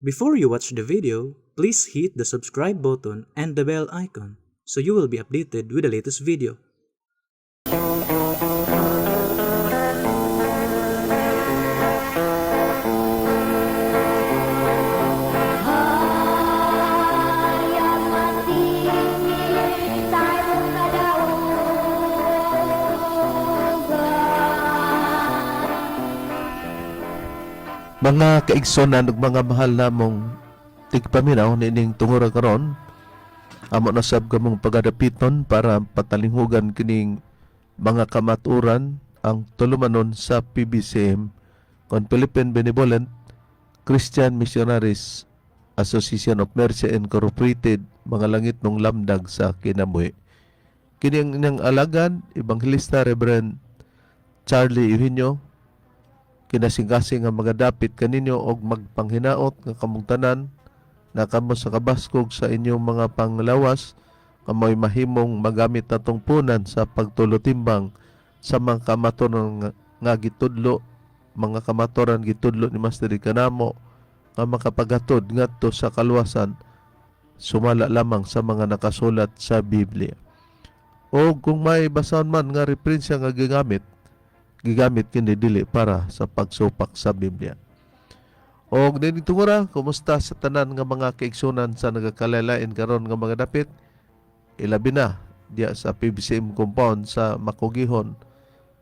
Before you watch the video, please hit the subscribe button and the bell icon so you will be updated with the latest video. Mga kaigsonan ug mga mahal namong tigpaminaw nining tungura karon, amo na sab kamong pagadapiton para patalinghugan kining mga kamaturan ang tulumanon sa PBCM kon Philippine Benevolent Christian Missionaries Association of Mercy Incorporated, mga langit nung lamdag sa kinabuhi. Kini ang inyong alagad, Evangelista Reverend Charlie Eugenio, kinasing-kasing ang mga dapit kaninyo og magpanghinaot nga kamungtanan na kamo sa kabaskog sa inyong mga panglawas, kamoy mahimong magamit natong punan sa pagtulotimbang sa mga kamaturan nga gitudlo, mga kamaturan gitudlo ni Master Kanamo nga makapagatod ngadto sa kaluwasan sumala lamang sa mga nakasulat sa Biblia. O kung may basahan man nga referensya nga gigamit kini dili para sa pagsupak sa Biblia. Og dining tungura, kumusta sa tanan nga mga kaigsunan sa nagakalalain karon nga mga dapit? Ilabi na diya sa PBCM compound sa Makugihon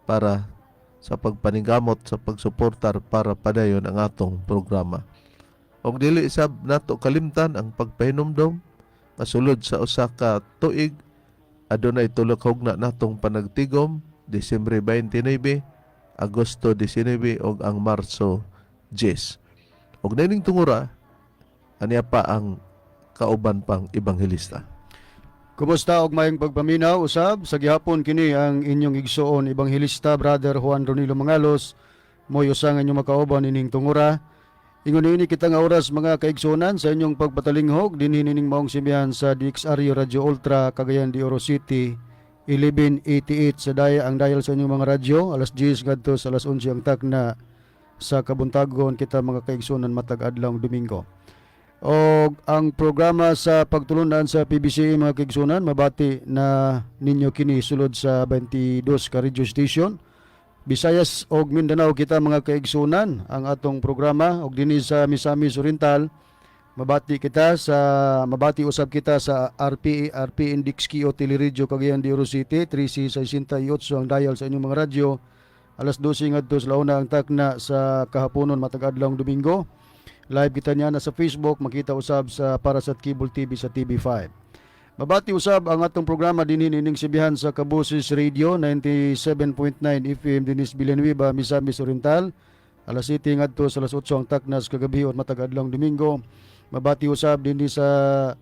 para sa pagpaningkamot sa pagsuportar para padayon ang atong programa. Og dili sab nato kalimtan ang pagpahinumdom nga sulod sa usa ka tuig adunay tulo ka hugna natong panagtigom Disyembre 29, Agosto 19 ug ang Marso 10. Og dining tungura aniya pa ang kauban pang ebanghelista. Kumusta og mayong pagpaminaw usab sa gihapon kini ang inyong igsuon ebanghelista Brother Juan Ronilo Mangalos, moy usa nga inyong makauban ining tungura. Ingon ini kita nga oras mga kaigsunan sa inyong pagpatalinghog dinhi nining maong simbahan sa DXRU Radio Ultra Cagayan de Oro City 1188 sa daya ang dial sa inyong mga radyo, alas 10 ngadto sa alas 11 ang takna sa kabuntagon kita mga kaigsunan matag adlaw Domingo. O ang programa sa pagtulunan sa PBC mga kaigsunan, mabati na ninyo kini sulod sa 22 ka radio station. Visayas og Mindanao kita mga kaigsunan ang atong programa og dinhi sa Misamis Oriental. Mabati usab kita sa RP Index Kio Teleradyo Cagayan de Oro City 1368 ang dial sa inyong mga radyo. Alas 12 ngadto sa launa ang takna sa kahaponon matag adlaw Domingo. Live kita niya na sa Facebook, makita usab sa Parasat Cable TV sa TV5. Mabati usab ang atong programa dinhi nining sibihan sa Kabusis Radio 97.9 FM dinis Villanueva, Misamis Oriental. Alas 7 ngadto sa alas 8 ang takna sa kagabi at matag adlaw Domingo. Mabati usab dinhi sa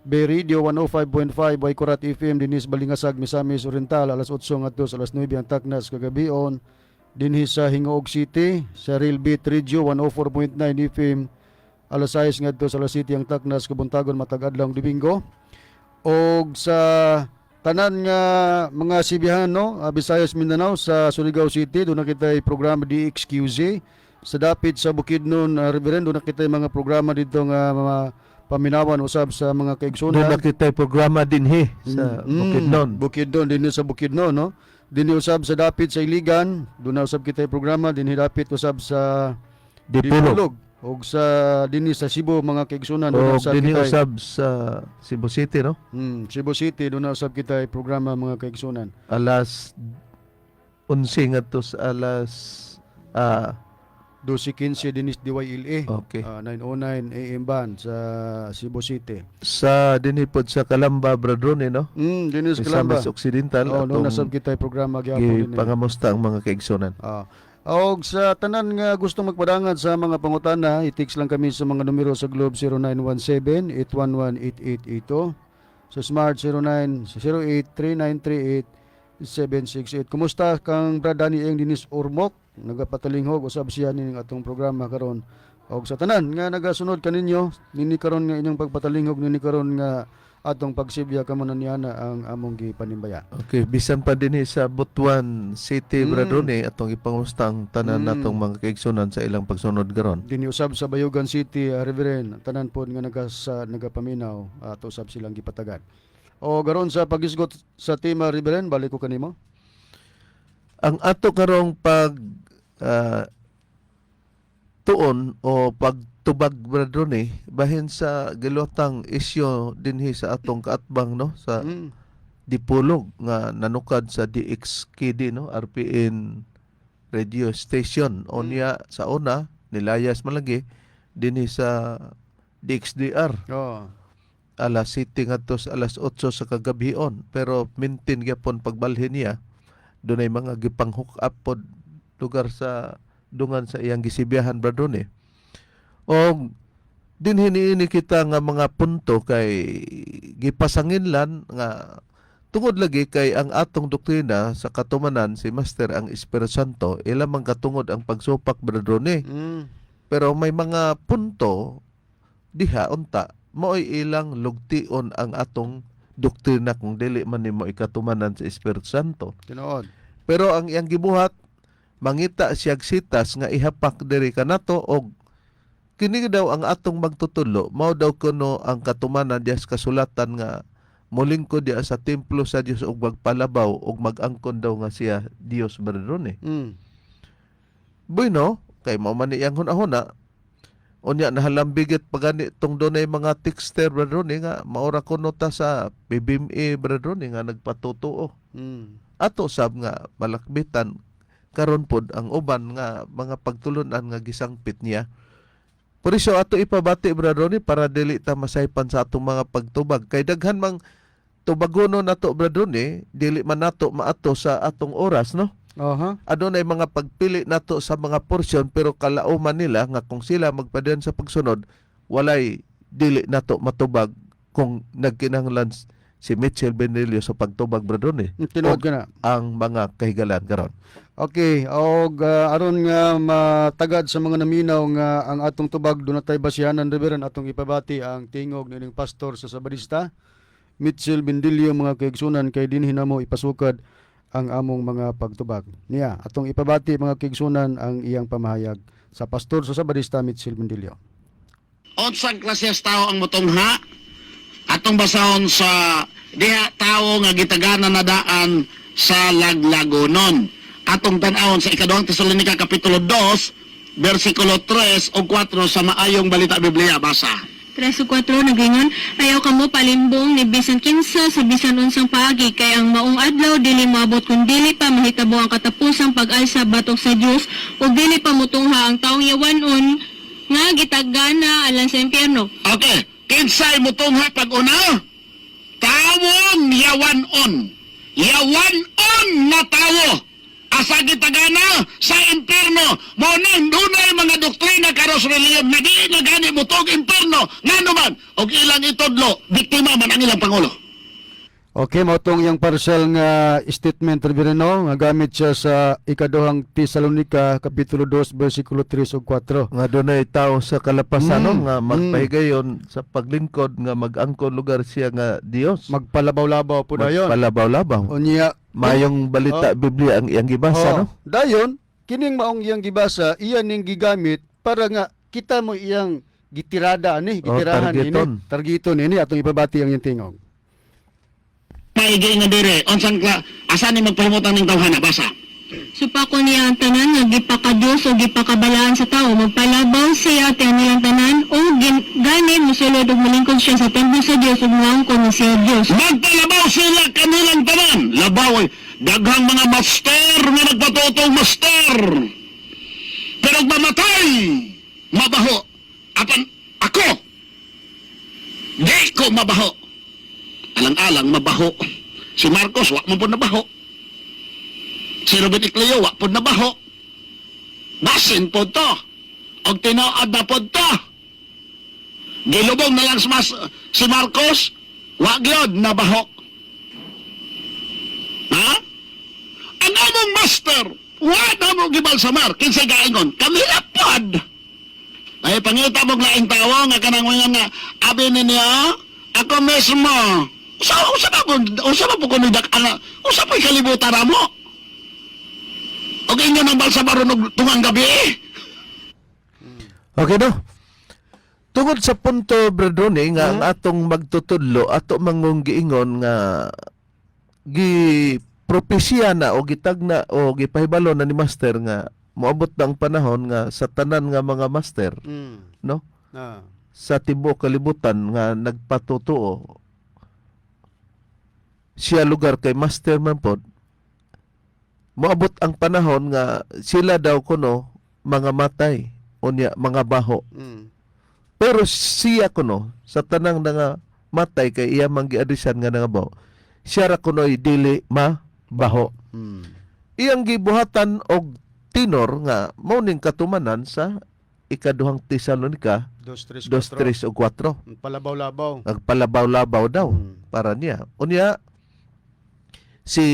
Bay Radio 105.5 Waikurat FM dinis Balingasag, Misamis Oriental. Alas 8 ngadto sa alas 9 ang takna sa kagabion. Dinhi sa Hingoog City sa Real Beat Radio 104.9 FM. Alas 6 ngadto sa alas 7 ang takna sa kabuntagon matag adlaw Domingo. Og sa tanan nga mga sibihan no, Visayas Mindanao sa Surigao City do na kitay programa DXQZ. Sa dapit sa Bukidnon Reverendo na kita mga programa dito nga mga paminawan usab sa mga kaigsunan. Doon nakita programa dinhi sa Bukidnon. Bukidnon dinhi sa Bukidnon no. Dinhi usab sa dapit sa Iligan, doon na usab kita programa dinhi dapit usab sa Dipolog og sa dinhi sa Cebu mga kaigsunan doon usab dinhi usab sa Cebu City no. Cebu City doon na usab kita programa mga kaigsunan. Alas 11 ngadto sa alas 12:15 dinis DYLA. Okay. 909 AM band sa Cebu City. Sa dinipod sa Calamba Bradrone no. Dinis Calamba. Sa Occidental atong nasab kita programa gyapon dinhi. Pangamusta ang mga kaigsunan. Og sa tanan nga gustong magpadangan sa mga pangutana, i-text lang kami sa mga numero sa Globe 0917-811-8882. Sa Smart 0908-3938-768. Kumusta kang Brad Danny Eng dinis Ormoc? Nagapatalinghog usab siya ning atong programa karon. Og sa tanan nga nagasunod kaninyo nini karon nga inyong pagpatalinghog nini karon nga atong pagsibya kamo na niya na ang among gipanimbaya. Okay, bisan pa din sa Butuan City, Brad Ronnie, atong ipangusta ang tanan natong mga kaigsunan sa ilang pagsunod karon. Diniusab sa Bayugan City, Reverend, tanan pod nga nagapaminaw at usab silang gipatagad. O garon sa pagisgot sa tema, Reverend, balik ko kanimo. Ang ato karong pag tuon o pagtubag, Brad Ronnie, bahin sa gilotang isyo dinhi sa atong kaatbang, no, sa Dipolog nga nanukad sa DXKD, no, RPN radio station. Onya sa una nilayas malagi dinhi sa DXDR Oh. alas 7 ngadto sa alas 8 sa kagabhion, pero mintin gyapon pagbalhin niya. Dunay mga gipang hook up pod lugar sa dungan sa iyang gisibiyahan, Brad Ronnie. O dinhi niini kita nga mga punto kay gipasanginlan nga tungod lagi kay ang atong doktrina sa katumanan si Master ang Espiritu Santo ilamang katungod ang pagsupak, Brad Ronnie. Pero may mga punto diha unta mo'y ilang lugtion ang atong doktrina kung dili man nimo ikatumanan sa Espiritu Santo. Tinuod. Pero ang iyang gibuhat mangita siyag sitas nga ihapak diri kanato og kini daw ang atong magtutulo mao daw kuno ang katumanan diya sa kasulatan nga molingkod diya sa templo sa Dios og magpalabaw og mag-angkon daw nga siya Dios, Brad Ronnie. Bueno, kay mao man iyang hunahuna. Unya nahalambigit pagani tong dunay mga texter, Brad Ronnie, nga maura kuno ta sa PBMA, Brad Ronnie, nga nagpatutuo. Ato sab nga malakbitan karon pod ang uban nga mga pagtulunan nga gisangpit niya. Por iso ato ipabati, Brad Ronnie, para dili ta masaypan sa atong mga pagtubag. Kay daghan mang tubagono nato, Brad Ronnie, dili man nato maato sa atong oras, no? Adunay mga pagpili nato sa mga porsyon, pero kalauman nila nga kung sila magpadayon sa pagsunod, walay dili nato matubag kung nagkinahanglan si Mitchell Benilio sa pagtubag, Brad Ronnie. Tinuod ka na. Ang mga kahigalan karon. Okay, og aron nga matagad sa mga naminaw nga ang atong tubag dunay basihanan, Reverend, atong ipabati ang tingog nining pastor sa Sabadista, Mitchell Bendilio, mga kaigsunan, kay dinhi namo ipasukad ang among mga pagtubag. Niya, atong ipabati mga kaigsunan ang iyang pamahayag sa pastor sa Sabadista, Mitchell Bendilio. Unsang klases tao ang motungha? Atong basahon sa diha tao nga gitagana na daan sa laglagonon. Atong tan-awon sa ikaduhang Tesalonica kapitulo 2 bersikulo 3 o 4 sa maayong balita Biblia. Basa. 3 o 4 nagingon, ayaw kamo palimbong ni bisan kinsa sa bisan unsang paagi, kay ang maong adlaw dili moabot kun dili pa mahitabo ang katapusang pag-alsa batok sa Dios ug dili pa motungha ang taong yawanon nga gitagana alang sa impyerno. Okay, kinsay motungha pag-una? Tawong yawanon. Yawanon na tawo. Asa gitagana sa impyerno. Moning dunay mga doktrina karos reliyon na di na gani mutog impyerno. Ngano man og ilang itudlo biktima man ang ilang pangulo. Okay, mautong yung partial nga statement, Reverend, no, nga gamit siya sa ikaduhang Tesalonica kapitulo 2 bersikulo 3 ug 4. Nga dunay tawo sa kalapasan, no, nga magpahigayon sa paglingkod nga mag-angkon lugar siya nga Dios. Magpalabaw-labaw po dayon. Magpalabaw-labaw. Unya, Mayong balita Biblia ang iyang gibasa, no? dayon, kining maong iyang gibasa, iyan ning gigamit para nga kita mo iyang gitirada ani, gitirahan targeton. ini, targeton ini atong ipabati ang iyang tingog. Maigay nga dire, asa ni magpahimutan ning tawhana. Basa. Supako niya ang tanan nga gipakadyos o gipakabalaan sa tao, magpalabaw siya at ang nilang tanan o gani musulod ug malingkod siya sa templo sa Dios ug maangkon ni siya Dios. Magpalabaw sila kanilang tanan. Labaw, daghang mga master nga nagpatutong master. Pero mamatay, mabaho. Apan ako, di ko mabaho. Alang-alang mabaho. Si Marcos, wak mo po nabaho. Si Robert Icleo, wak po nabaho. Basin po to. O tinood na po to. Gilubong na lang si Marcos, wak gyud nabaho. Ha? Ang among master, wak na mo gibalsamar. Kinsay gaingon, kami lapad. Ay, pangita mong laing tawo, nga kanang mga nga, abi ninyo, ako mismo. Usa pa po ko nidak ana. Usa pa kalibutan mo. Og inyo nang balsa baron tungang gabi. Okay no? Tungod sa punto, Brad Ronnie, nga ang atong magtutudlo, ato mangong giingon nga propesya na o gitagna o gipahibalo na ni Master nga moabot na ang panahon nga sa tanan nga mga master, no? Sa tibuok kalibutan nga nagpatutuo siya lugar kay Master man pod, moabot ang panahon nga sila daw kuno mga matay unya mga baho. Pero siya kuno sa tanang nga matay kay iya man giadisan nga nga baho, siya ra kuno'y dili mabaho. Iyang gibuhatan og tinor nga mauning katumanan sa ikaduhang Tesalonica 2:3 o 4. Palabaw-labaw. Nagpalabaw-labaw daw para niya. Unya si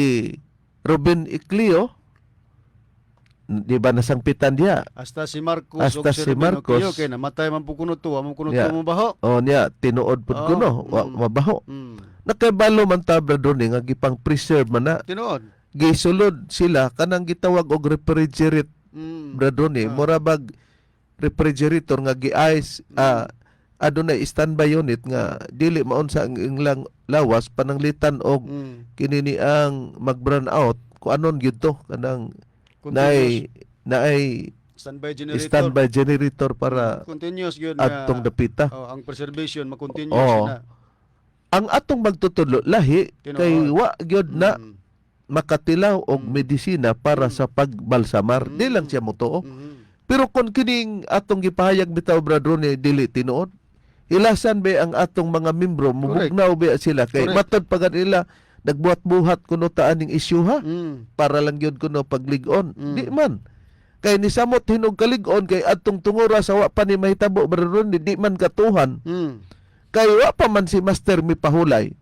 Ruben Iclio, di ba nasangpitan diya? Hasta si Marcos Hasta si Marcos. kay namatay man po kuno to, amo kuno Yeah. to mo baho. O niya tinuod pud kuno, mabaho. Nakabalo man tabla doon nga gipang preserve man na. Tinuod. Gisulod sila kanang gitawag og refrigerate bradone mura bag refrigerator nga gi-ice adunay standby unit nga dili maun sa ang ilang lawas pananglitan og kinini ang mag-burn out kung anon gyud to kanang naay standby generator para continuous gyud adtong dapita. ang preservation ma-continuous na. Ang atong magtutudlo lahi kay wa gyud na makatilaw og medisina para sa pagbalsamar. Di lang siya motuo. Pero kung kining atong gipahayag bitaw bradrone dili tinuod, ilasan ba ang atong mga membro mubugnaw ba sila kay matod pagad nila nagbuhat-buhat kuno taan ning isyu ha para lang gyud kuno paglig-on. Di man. Kay ni samot hinog kalig-on kay adtong tungura sa wa pa ni mahitabo bradrone di man katuhan. Kay wa pa man si Master mipahulay.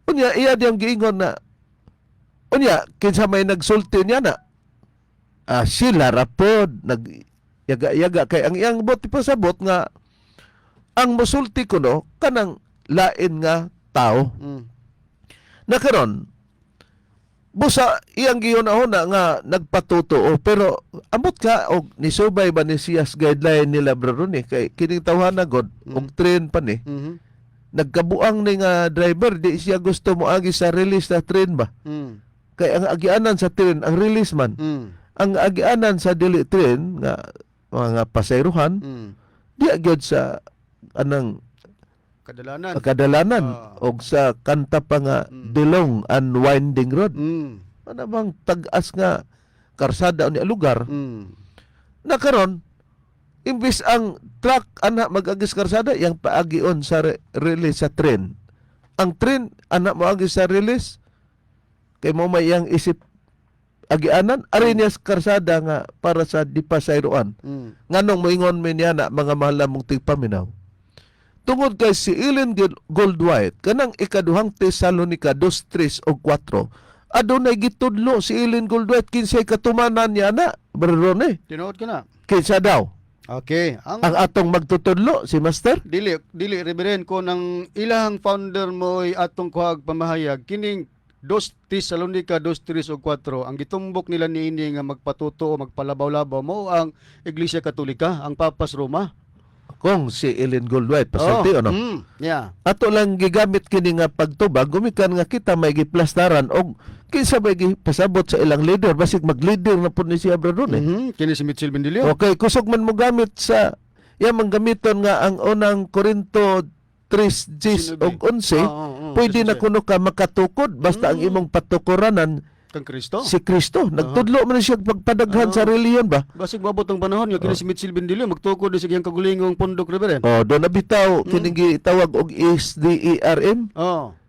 Unya iya diyang giingon na unya kinsa may nagsulti niya na sila rapod nagyaga-yaga kay ang iyang bot pasabot nga ang musulti kuno kanang lain nga tao. Nakaron busa iyang gihuna-huna nga nagpatutuo pero ambot ka og nisubay ba ni siyas guideline nila bro ni kay kining tawhana god og train pa ni. Nagkabuang ni nga driver di siya gusto mo agi sa release na train ba. Kay ang agianan sa train ang release man. Ang agianan sa dili train nga mga pasayrohan di agyod sa anang kadalanan og sa kanta pa nga The Long and Winding Road. Ano bang tag-as nga karsada unya lugar. Nakaron imbis ang truck anak mag-agis karsada yang paagion sa release sa train. Ang train anak mo agi sa release kay mo may yang isip agianan arinyas karsada nga para sa dipasayroan. Nganong moingon mi niya na mga mahal mong tigpaminaw. Tungod kay si Ellen Goldwhite kanang ikaduhang Tesalonica 2:3 o 4 adunay gitudlo si Ellen Goldwhite kinsay katumanan niya na berone. Tinuod ka na. Kinsa daw? Okay, Ang atong magtutudlo si Master? dili reverend ko nang ilahang founder mo ay atong kuhag pamahayag kining 2 Tesalonica 2:3 o 4 ang gitumbok nila niini nga magpatuto o magpalabaw-labaw mo ang Iglesia Katolika, ang Papas Roma. Kung si Ellen Goldwhite pasulti ano? Yeah. Ato lang gigamit kini nga pagtubag gumikan nga kita may giplastaran og kinsa may gipasabot sa ilang leader basig mag-leader na pud ni siya bro eh. Kini si Mitchell Bendilio. Okay, kusog man mo gamit sa iyang gamiton nga ang unang Korinto 3:10 og 11 pwede na kuno ka makatukod basta ang imong patukuranan kang Kristo. si Kristo. Nagtudlo man siya pagpadaghan sa reliyon ba? Basig mabot ang panahon nga kini si Mitchell Bendilio magtukod sa iyang kagulingong pundok reverend. Oh, do nabitaw kining gitawag og SDERM.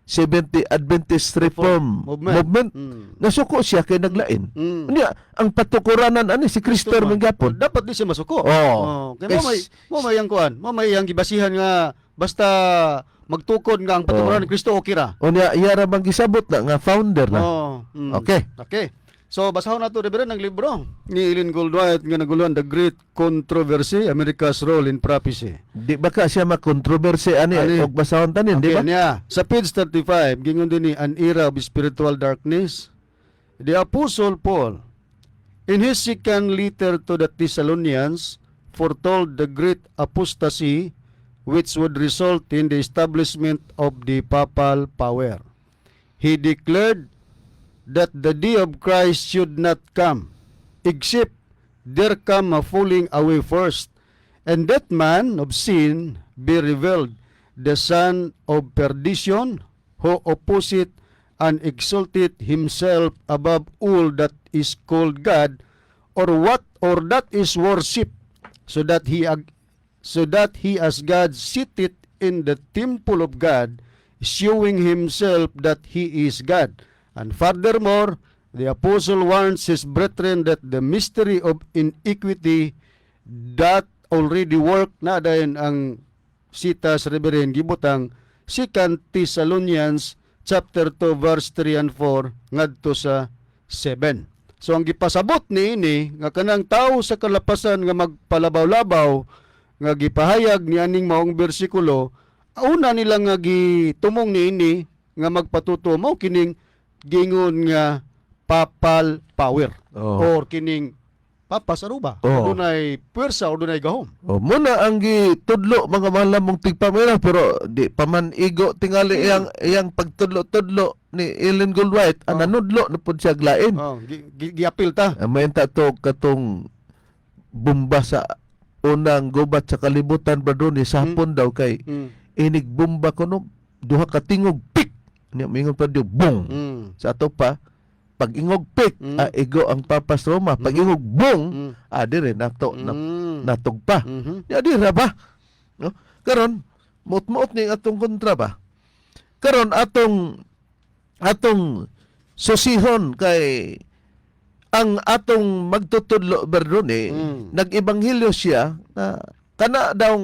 70 Adventist Reform Movement. Nasuko siya kay naglain. Unya ang patukuranan ani si Kristo man gyapon. Dapat di siya masuko. Kay mo may ang kuan, mo may ang gibasihan nga basta magtukod nga ang patukuran ni Kristo okay ra. Unya iya ra bang gisabot na nga founder na. Okay. Okay. So basahon nato Reverend ang libro ni Ellen Goldwhite nga naguluhan The Great Controversy, America's Role in Prophecy. Di ba ka siya makontrobersi ani og basahon tanin, di ba? niya. Sa page 35, gingon din ni An Era of Spiritual Darkness. The Apostle Paul, in his second letter to the Thessalonians, foretold the great apostasy which would result in the establishment of the papal power. He declared that the day of Christ should not come, except there come a falling away first, and that man of sin be revealed, the son of perdition, who opposite and exalted himself above all that is called God, or that is worship, so that he as God sitteth in the temple of God, showing himself that he is God. And furthermore, the apostle warns his brethren that the mystery of iniquity that already work na dayon ang sita sa Reverend gibutang 2 Thessalonians chapter 2 verse 3 and 4 ngadto sa 7. So ang gipasabot niini nga kanang tawo sa kalapasan nga magpalabaw-labaw nga gipahayag ni aning maong bersikulo, una nila nga gitumong niini nga magpatuto mo kining gingon nga papal power or kining papas aruba dunay puwersa o dunay gahom. Muna ang gitudlo mga mahal mong tigpamira pero di paman igo tingali iyang pagtudlo-tudlo ni Ellen Goldwhite ang nanudlo na pud siya glain. Giapil ta. Maenta to katong bomba sa unang gubat sa kalibutan ba doon sa hapon daw kay inig bomba kuno duha ka tingog pik niya mingon pa diyo bong sa ato pa pag ingog pik igo ang papas Roma pag ingog bong dire nato natugpa ya dira ba no karon muot-muot ni atong kontra ba karon atong susihon kay ang atong magtutudlo berdone nag-ebanghelyo siya na kana daw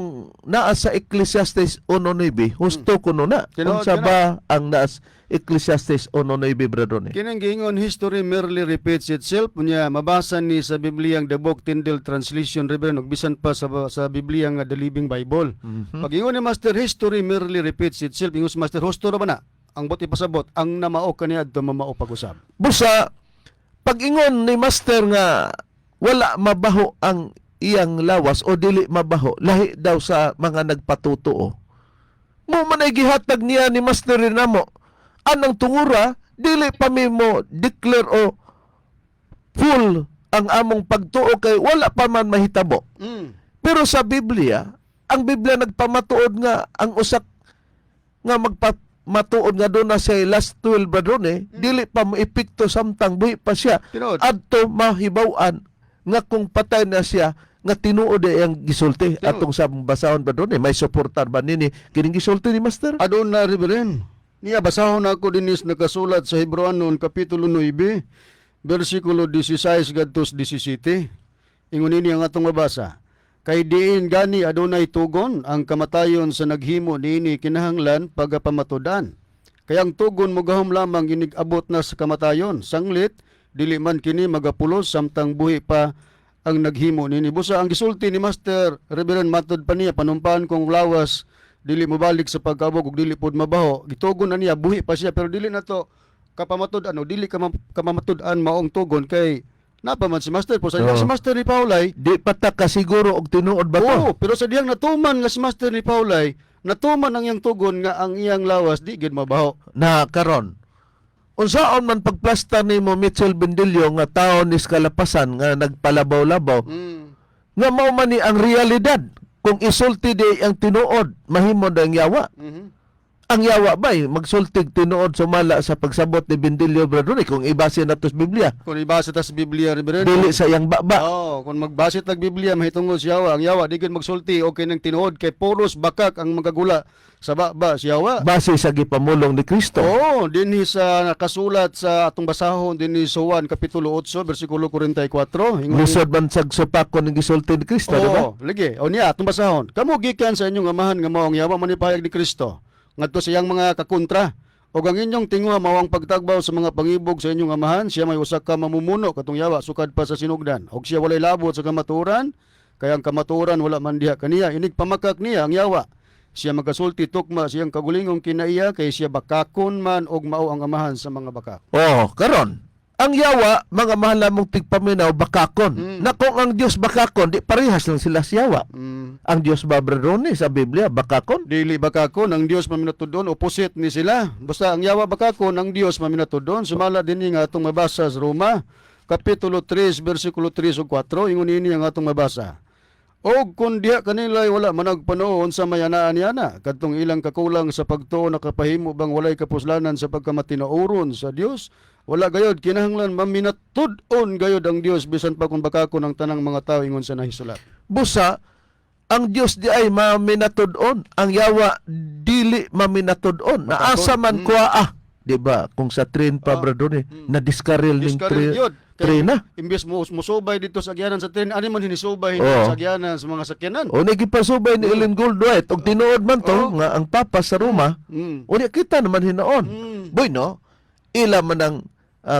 naa sa Ecclesiastes 1:9 husto kuno na unsa ba ang naa Ecclesiastes 1:9 berdone kinang giingon history merely repeats itself unya mabasa ni sa Biblia ang The Book Tyndale Translation Reverend ug bisan pa sa Biblia nga The Living Bible. Pag ingon ni Master history merely repeats itself ingon si Master husto ra ba na ang bot ipasabot ang namao kaniadto mamao pag-usab. Busa pag-ingon ni Master nga wala mabaho ang iyang lawas o dili mabaho lahi daw sa mga nagpatutuo. Mo man ay gihatag niya ni Master Rinamo anang tungura dili pa mi mo declare o full ang among pagtuo kay wala pa man mahitabo. Pero sa Biblia, ang Biblia nagpamatuod nga ang usak nga matuod nga doon na siya last 12 ba doon dili pa maipikto samtang buhi pa siya adto mahibaw-an nga kung patay na siya nga tinuod ang gisulti atong sa basahon ba doon may suportar ba nini kining gisulti ni Master adun na Reverend niya basahon ako dinis nakasulat sa Hebreanon kapitulo 9 bersikulo 16 gadtos 17 ingon ini ang atong mabasa kay diin gani adunay tugon ang kamatayon sa naghimo niini kinahanglan pagapamatudan kay ang tugon mo gahom lamang inig-abot na sa kamatayon sanglit dili man kini magapulos samtang buhi pa ang naghimo nini. Busa ang gisulti ni Master Reverend matud pa niya panumpahan kong lawas dili mobalik sa pagkabog ug dili pod mabaho. Gitugon na niya buhi pa siya pero dili na to kapamatud-an o dili kamamatud-an maong tugon kay napa man si Master po sa si Master ni Paulay di pata ka siguro og tinuod ba to? Pero sa diyang natuman nga si Master ni Paulay natuman ang iyang tugon nga ang iyang lawas di gid mabaho. Na karon unsaon man pagplasta nimo Mitchell Bendilio nga taon ni kalapasan nga nagpalabaw-labaw nga mao man ni ang realidad kung isulti di ang tinuod mahimo ang yawa ang yawa ba'y magsultig tinuod sumala sa pagsabot ni Bendilio Bradone kung ibase nato sa Biblia kung ibase ta sa Biblia Reverend dili sa iyang baba kung magbase tag Biblia mahitungod sa yawa ang yawa di gid magsulti okay nang tinuod kay puros bakak ang magagula sa baba si yawa base sa gipamulong ni Kristo dinhi sa nakasulat sa atong basahon dinhi sa Juan kapitulo 8 bersikulo 44 lisod man sa supakon ng gisulti ni Kristo diba lagi niya atong basahon kamo gikan sa inyong amahan nga mao ang yawa manipahayag ni Kristo ngadto sa iyang mga kakontra O ang inyong tinguha mawang pagtagbaw sa mga pangibog sa inyong amahan, siya may usa ka mamumuno katong yawa sukad pa sa sinugdan. Og siya walay labot sa kamaturan, kaya ang kamaturan wala man diha kaniya. Inig pamakak niya ang yawa. Siya magasulti tukma siyang kagulingong kinaiya kay siya bakakon man og mao ang amahan sa mga bakak. Oh, karon. Ang yawa, mga mahal namong tigpaminaw, bakakon. Na kung ang Dios bakakon, di parehas lang sila sa yawa. Ang Dios ba, Bradroni, sa Biblia, bakakon? Dili bakakon ang Dios maminatudon, opposite ni sila. Basta ang yawa bakakon ang Dios maminatudon. Sumala din nga atong mabasa sa Roma, Kapitulo 3, versikulo 3 ug 4, ingon ini ang atong mabasa. Og kung diha kanila wala managpanoon sa mayanaan yana, kadtong ilang kakulang sa pagtuo nakapahimo bang walay kapuslanan sa pagkamatinauron sa Dios, wala gayod kinahanglan maminatud-on gayod ang Dios bisan pa kung bakakon ang tanang mga tao ingon sa nahisulat. Busa, ang Dios di ay maminatud-on. Ang yawa, dili maminatud-on. Naasa man kuha di ba? Kung sa train pa, Bradroni, na diskaril ning Diskaril yun. train na. Imbes mo musubay dito sa agyanan sa tren, ano man hinisubay Oo. sa agyanan sa mga sakyanan. O nagipasubay ni Ellen Goldwhite og tinuod man to nga ang papa sa Roma. Mm. O niya kita naman hinaon. Boy no, ila man ang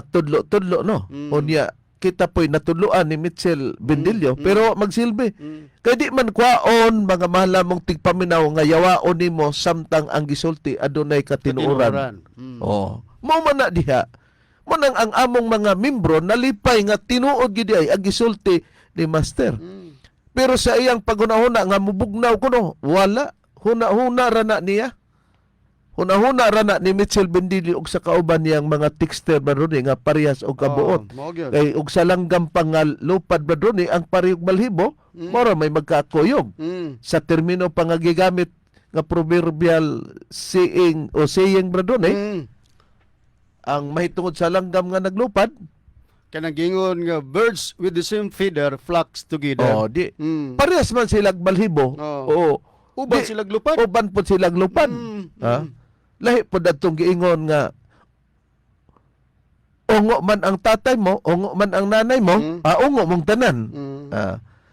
tudlo-tudlo no. O niya kita po'y natudloan ni Mitchell Bendillo pero magsilbi. Kay di man kwaon mga mahal mong tigpaminaw nga yawaon nimo samtang ang gisulti adunay katinuoran. Oh, mao man na diha. Mo nang ang among mga membro nalipay nga tinuod gid ay ang gisulti ni Master. Pero sa iyang paghunahuna nga mubugnaw kuno, wala. Huna-huna ra na niya. Huna-huna ra na ni Mitchell Bendillo og sa kauban niyang mga texter Bradroni nga parehas og kabuot. Kay og sa langgam pang nga lupad Bradroni ang parehog balhibo, mora may magkakuyog. Sa termino pang nga gigamit nga proverbial saying o saying Bradroni, ang mahitungod sa langgam nga naglupad, Kanang gingon nga birds with the same feather flocks together. oh, di parehas man silang balhibo. Oo. Uban Di- silang lupad. Uban po silang lupad. Ha? Lahi po datong giingon nga ungo man ang tatay mo, ungo man ang nanay mo, ungo mong tanan.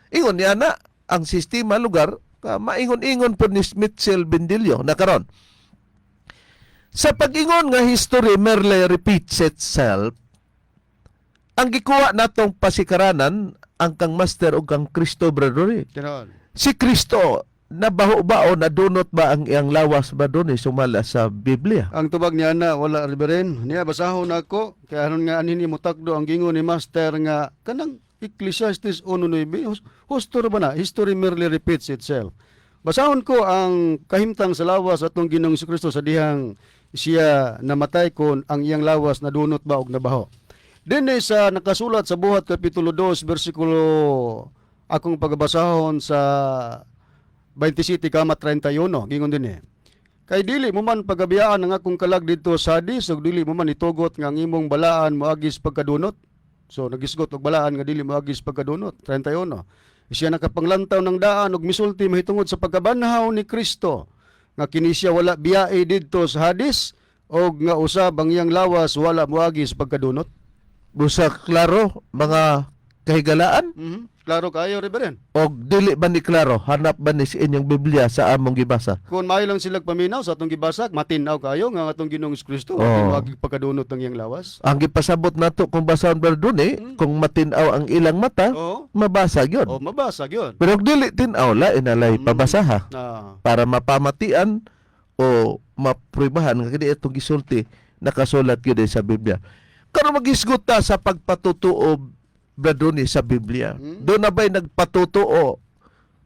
Ingon niya na ang sistema lugar, maingon-ingon po ni Mitchell Bendillo na karon. Sa pag-ingon nga history merely repeats itself, ang gikuha natong pasikaranan ang kang Master o kang Kristo Bradroni. Ganon. Si Kristo nabaho ba o nadunot ba ang iyang lawas ba doon sumala sa Biblia? Ang tubag niya na wala riberin. Niya basahon ako kaya anon nga anhin ni mutakdo ang gingon ni Master nga kanang Ecclesiastes 1:9 history ba na? History merely repeats itself. Basahon ko ang kahimtang sa lawas atong Ginoong Kristo sa dihang siya namatay kon ang iyang lawas nadunot ba og nabaho. Dinhi sa nakasulat sa Buhat Kapitulo 2 versikulo akong pagbasahon sa 27:31 gingon dinhi. Kay dili mo man pagabiyaan ang akong kalag dito sa Hadis ug dili mo man itugot nga ang imong balaan moagis pagkadunot. So nagisgot og balaan nga dili moagis pagkadunot. 31. Siya nakapanglantaw ng daan ug misulti mahitungod sa pagkabanhaw ni Kristo nga kini siya wala biyae didto sa Hadis og nga usab ang iyang lawas wala moagis pagkadunot. Busa klaro mga kahigalaan Klaro kayo Reverend. o dili ba ni klaro hanap ba ni sa inyong Biblia sa among gibasa? Kung maayo lang sila paminaw sa atong gibasak, matinaw kayo nga atong Ginoong Kristo Oh. wag pagkadunot ang iyang lawas. Ang gipasabot nato kung basahon ba doon kung matinaw ang ilang mata, Oo. mabasag yun. Oh, mabasag 'yon. Pero kung dili tinaw la inalay pabasaha para mapamatian o mapruibahan nga kini itong gisulti nakasulat gyud sa Biblia. Karon magisgot ta sa pagpatutuo Bradroni sa Biblia. Doon na ba'y nagpatutuo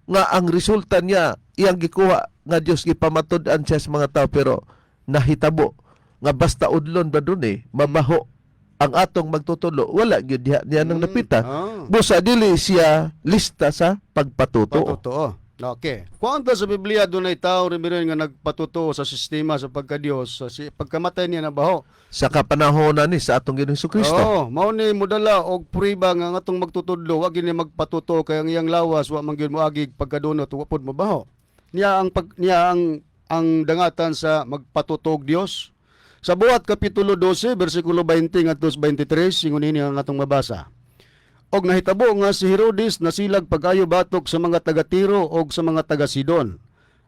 nga ang resulta niya iyang gikuha nga Dios gipamatud-an siya sa mga tao pero nahitabo nga basta udlon Bradroni mabaho ang atong magtutulo wala gyud diha niya nang napita. Busa dili siya lista sa pagpatutuo. Patotoo. Okay. Kung sa Biblia doon ay tao rin nga nagpatutuo sa sistema sa pagka-Diyos, sa pagkamatay niya na baho. Sa kapanahon ni sa atong Ginoong Kristo. Oo, mao ni mudala og puriba nga ang atong magtutudlo, wag ni magpatutuo kay ang iyang lawas wa man gyud moagig pagkadunot wa pod mabaho. Niya ang dangatan sa magpatutuo og Dios. Sa Buhat Kapitulo 12 bersikulo 20 ngadto 23 ingon ini ang atong mabasa. Og nahitabo nga si Herodes nasilag pag-ayo batok sa mga taga-Tiro og sa mga taga-Sidon.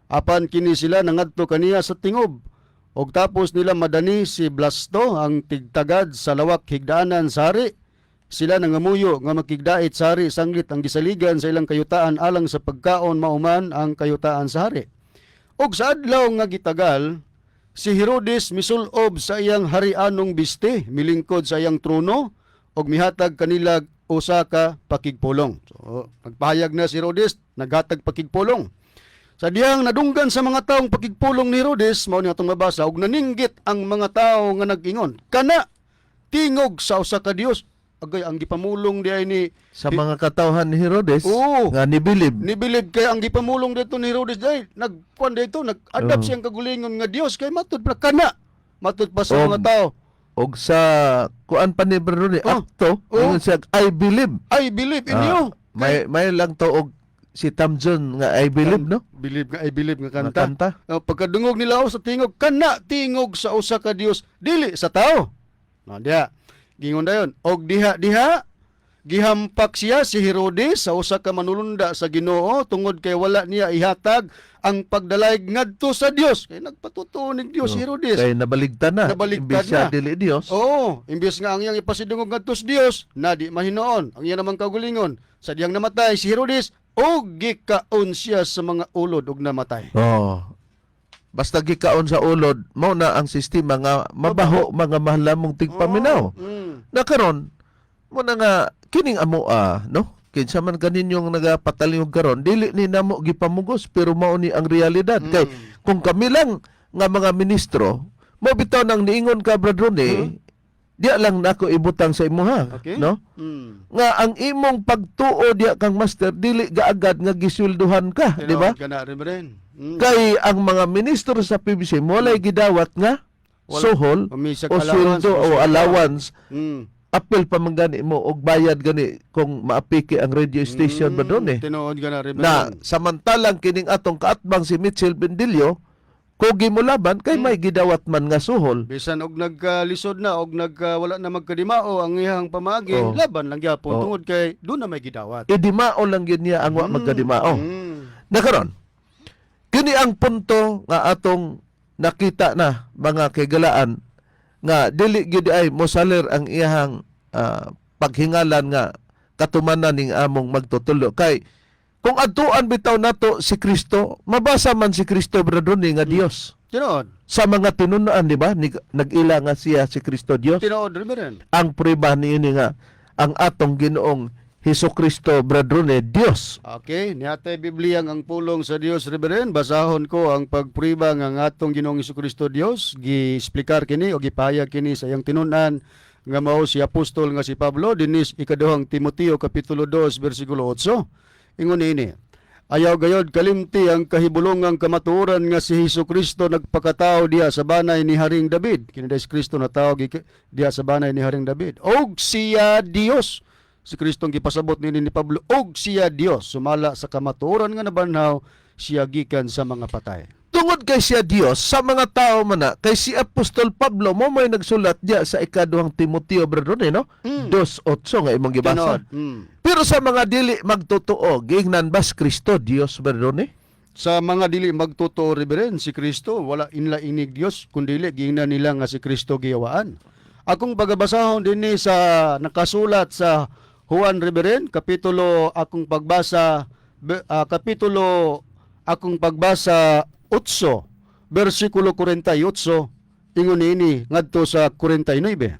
Apan kini sila nangadto kaniya sa tingob Og tapos nila madani si Blasto ang tigtagad sa lawak higdaanan sa hari. Sila nangamuyo nga makigdait sa hari sanglit ang gisaligan sa ilang kayutaan alang sa pagkaon mauman ang kayutaan sa hari. Og sa adlaw nga gitagal, si Herodes misulob sa iyang harianong biste, milingkod sa iyang trono, og mihatag kanila usa ka pakigpulong. So, nagpahayag na si Herodes, naghatag pakigpulong. Sa diyang nadunggan sa mga taong pakigpulong ni Herodes, mao ni atong mabasa, og naninggit ang mga tao nga nag-ingon, kana tingog sa usa ka Dios. Agay ang gipamulong di ay ni Sa mga katawhan ni Herodes Oo. nga nibilib. nibilib kay ang gipamulong dito ni Herodes dai nagkuan dito nag-adapt siyang kagulingon nga Dios kay matud pa kana matud pa sa Og- mga tao. Og sa kuan pa ni Brother Ronnie, Oh. akto, Oh. ingon siya, I believe. I believe in Ah, you. may lang to og si Tamjon nga I believe, no? Believe nga I believe nga Nga kanta. kanta. Pagkadungog nila sa tingog kana tingog sa usa ka Dios dili sa tao. No diha. Gingon dayon og diha gihampak siya si Herodes sa usa ka manulunda sa Ginoo tungod kay wala niya ihatag ang pagdalayg ngadto sa Dios. Kay nagpatutuo ni Dios si Herodes. Kay nabaligtad na. Nabaligtad Imbis siya na. dili Dios. Oo, imbes nga ang iyang ipasidungog ngadto sa Dios, na di mahinoon. Ang iya namang kagulingon, sa diyang namatay si Herodes, og gikaon siya sa mga ulod og namatay. Oh. Basta gikaon sa ulod, mao na ang sistema nga mabaho mga mahalamong tigpaminaw. Na karon mo na nga kining amo no? Kinsa man kaninyong nagapatalingog karon, dili ni namo gipamugos pero mao ni ang realidad. Kay kung kami lang nga mga ministro, mo bitaw nang niingon ka Brother Ronnie, diya lang nako ibutang sa imuha, Okay. no? Nga ang imong pagtuo diya kang master dili gaagad nga gisweldohan ka, di ba? Kana rin. Kay ang mga ministro sa PBC mo lay gidawat nga Wala- suhol Umisag o sweldo o allowance, apel pa man gani mo og bayad gani kung maapiki ang radio station ba doon eh. Tinuod ka na rin. Na samantalang kining atong kaatbang si Mitchell Bendilio, kugi mo laban kay may gidawat man nga suhol. Bisan og nagkalisod na og wala na magkadimao ang iyang pamagi, Oh. laban lang gyapon Oh. tungod kay doon na may gidawat. Idimao lang yun niya ang wa magkadimao. Na karon, kini ang punto nga atong nakita na mga kagalaan nga dili gyud ay mosaler ang iyahang paghingalan nga katumanan ning among magtutulo kay kung adtuan bitaw nato si Kristo, mabasa man si Kristo Brother Ronnie nga Dios. Tinuod. Sa mga tinunoan, di ba? Nag-ila nga siya si Kristo Dios. Tinuod rin. Ang prueba niini nga ang atong Ginoong Hesus Kristo Brother Ronnie Dios. Okay, niatay Biblia ang pulong sa Dios Reverend. Basahon ko ang pagpriba nga atong Ginoong Jesucristo Dios. Gi-explicar kini o gipahayag kini sa iyang tinunan nga mao si apostol nga si Pablo dinis ikaduhang Timoteo kapitulo 2 bersikulo 8. Ingon ini, ayaw gayod kalimti ang kahibulongang kamatuoran nga si Jesucristo nagpakatao diha sa banay ni Haring David. Kini si Kristo na tao diha sa banay ni Haring David. Og siya Dios. Si Kristong gipasabot ni Pablo, og siya Dios, sumala sa kamatuoran nga nabanhaw, siya gikan sa mga patay. Tungod kay siya Dios sa mga tao man na, kay si Apostol Pablo mo may nagsulat diya sa ikaduhang Timoteo Brother Ronnie, no? 2:8 nga imong gibasa. Tinuod. Pero sa mga dili magtotoo, giingnan bas Kristo Dios Brother Ronnie? Sa mga dili magtotoo Reverend, si Kristo, wala inlainig Dios, kundi giingnan nila nga si Kristo giyawaan. Akong pagabasahon din sa nakasulat sa Juan Reverend, kapitulo akong pagbasa 8, versikulo 48, ingon ini ngadto sa 49.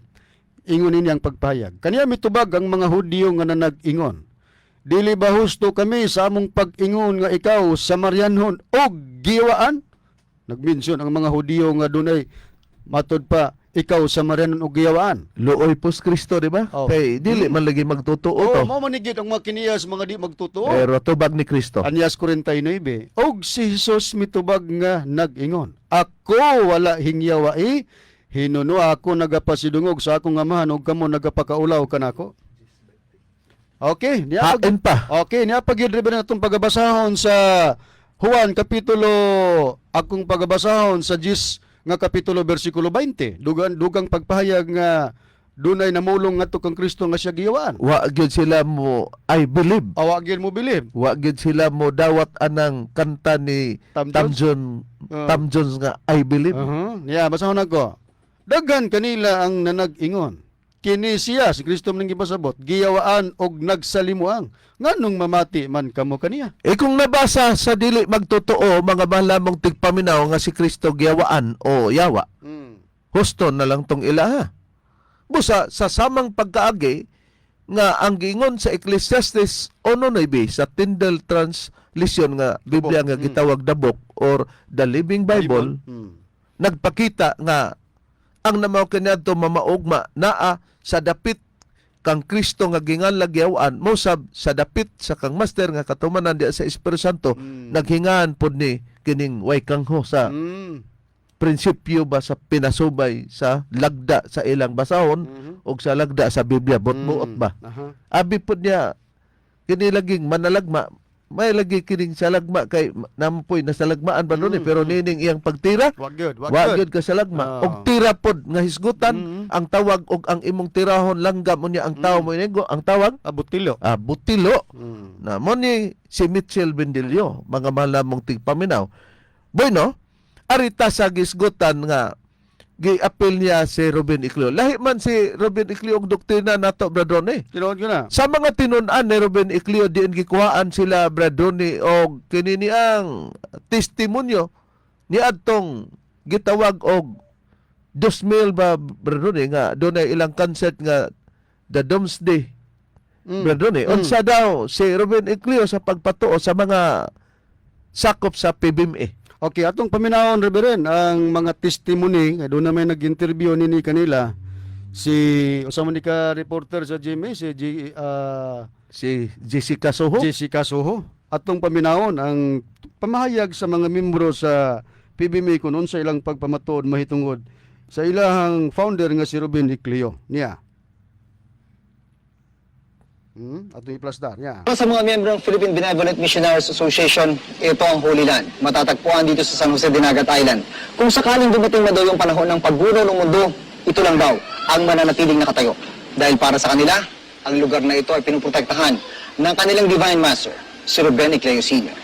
Ingon ini ang pagpayag. Kaniya mitubag ang mga Hudyo nga nanag-ingon. Dili ba husto kami sa among pag-ingon nga ikaw Samarianhon og giwaan? Nagmensyon ang mga Hudyo nga dunay matod pa ikaw Samarianhon og giwaan. Luoy pos Kristo, di ba? Oh. Kay dili man lagi magtotoo to. Mao manigid ang mga kiniyas mga di magtotoo. Pero tubag ni Kristo. Anyas 49. Og si Jesus mitubag nga nag-ingon. Ako wala hingyawai, hinuno ako nagapasidungog sa akong amahan ug kamo nagapakaulaw kanako. Okay, Hain pa. Okay, niya pagid rin natong pagabasahon sa Juan kapitulo akong pagabasahon sa 10 nga kapitulo bersikulo 20. Dugang pagpahayag nga dunay namulong ngadto kang Kristo nga siya giyawaan. Wa gyud sila mo I believe. Awa gyud mo bilib. Wa gyud sila mo dawat anang kanta ni Tam Jones? Tam Jones nga I believe. Yeah, basahon ako. Daghan kanila ang nanag-ingon. Kini siya si Kristo man gipasabot, giyawaan og nagsalimuang. Nganong mamati man kamo kaniya? Kung nabasa sa dili magtotoo mga malamong tigpaminaw nga si Kristo giyawaan o yawa, husto na lang tong ilaha. Busa sa samang pagkaagi nga ang giingon sa Ecclesiastes 1:9 sa Tyndale translation nga Biblia nga gitawag the Book or the Living Bible, nagpakita nga ang namaw kaniadto mamaugma naa sa dapit kang Kristo nga gingan lagyawaan mo sa dapit sa kang master nga katumanan diya sa Espiritu Santo naghingaan pod ni kining way kangho sa prinsipyo ba sa pinasubay sa lagda sa ilang basahon o sa lagda sa Biblia butbuot ba. Abi pod niya kini laging manalagma may lagi kining salagma kay nampoy na salagmaan ba nun pero nining iyang pagtira Wa gyud. wa gyud ka salagma og tira pod nga hisgutan ang tawag og ang imong tirahon langgam unya ang tawo mo inego ang tawag Abutilo. butilo na mo ni si Mitchell Bendilio mga malamong tigpaminaw bueno arita sa gisgutan nga gi-appeal niya si Ruben Iclio. Lahi man si Ruben Iclio og doktrina nato Bradone. Tinuod ko na. Sa mga tinun-an ni Ruben Iclio diin gikuhaan sila Bradone og kini ang testimonyo ni adtong gitawag og 2000 ba Bradone nga dunay ilang concert nga the Doomsday. Bradone unsa daw si Ruben Iclio sa pagpatuo sa mga sakop sa PBMA. Okay, atong paminahon, Reverend, ang mga testimony, doon na may nag-interview nini kanila, si, usama ni ka reporter sa GMA, Si Jessica Soho. Jessica Soho. Atong paminahon, ang pamahayag sa mga membro sa PBMA kunon sa ilang pagpamatuod mahitungod sa ilang founder nga si Ruben Iclio. Niya. Atong i-plus dar. Niya. Sa mga miyembro ng Philippine Benevolent Missionaries Association, ito ang Holy Land. Matatagpuan dito sa San Jose de Nagat Island. Kung sakaling dumating na daw yung panahon ng paggunaw ng mundo, ito lang daw ang mananatiling nakatayo. Dahil para sa kanila, ang lugar na ito ay pinuprotektahan ng kanilang Divine Master, si Ruben Iclio Sr.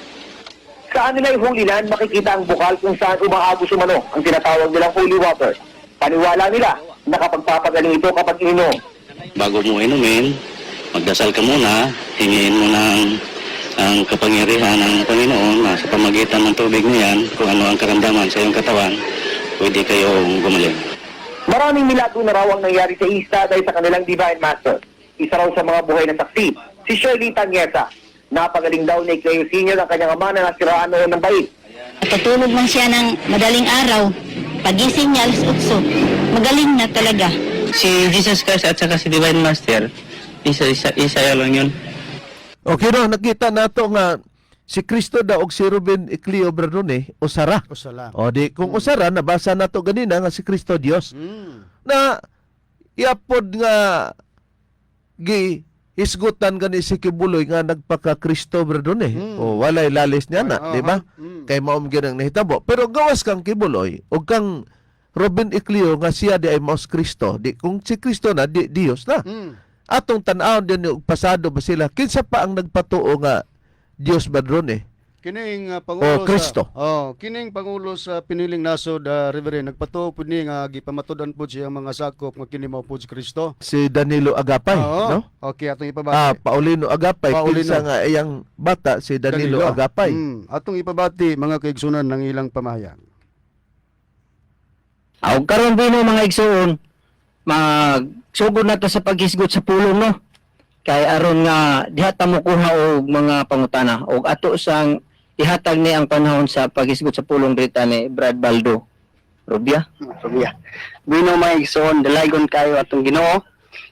Sa kanilang Holy Land, makikita ang bukal kung saan umaagos umano ang tinatawag nilang holy water. Paniwala nila na kapag papagaling ito kapag ininom. Bago mo inumin, magdasal ka muna, hingin mo ng ang kapangyarihan ng Panginoon na sa pamagitan ng tubig na yan, kung ano ang karamdaman sa iyong katawan, pwede kayong gumaling. Maraming milagro na raw ang nangyari sa Ista dahil sa kanilang Divine Master. Isa raw sa mga buhay na saksi, si Shirley Tanyesa. Napagaling daw ni Iclio Sr. ang kanyang ama na nasiraan noon ng bait. Natutulog man siya ng madaling araw, pagising niya alas 8, magaling na talaga. Si Jesus Christ at saka si Divine Master, isa lang yun. Okay no, nakita nato nga si Kristo daw og si Ruben Iclio Bradone usara. Usala. O di kung usara nabasa nato ganina nga si Kristo Dios. Na iapod nga isgutan gani si Kibuloy nga nagpaka Kristo Bradone. O walay lalis niya na, di ba? Kay maom gyud ang nahitabo. Pero gawas kang Kibuloy og kang Ruben Iclio nga siya di ay maos Kristo. Di kung si Kristo na di Dios na. Atong tan-aw din og pasado ba sila kinsa pa ang nagpatuo nga Dios Bradone? Kining pangulo Kristo. Kining pangulo sa piniling nasod Reverend nagpatuo pud ni nga gipamatudan pud siya mga sakop nga kini mao pud si Kristo. Si Danilo Agapay, no? Okay, atong ipabati. Paulino Agapay, Paulino. kinsa nga iyang bata si Danilo Agapay. Atong ipabati mga kaigsunan ng ilang pamahayag. Aw karon bino mga igsoon, magsugod na ta sa paghisgot sa pulong no. Kay aron nga diha ta mo kuha og mga pangutana og ato sang ihatag ni ang panahon sa paghisgot sa pulong dita ni Brad Baldo. Rubia. Bino mga igsoon, dalaygon kayo atong Ginoo.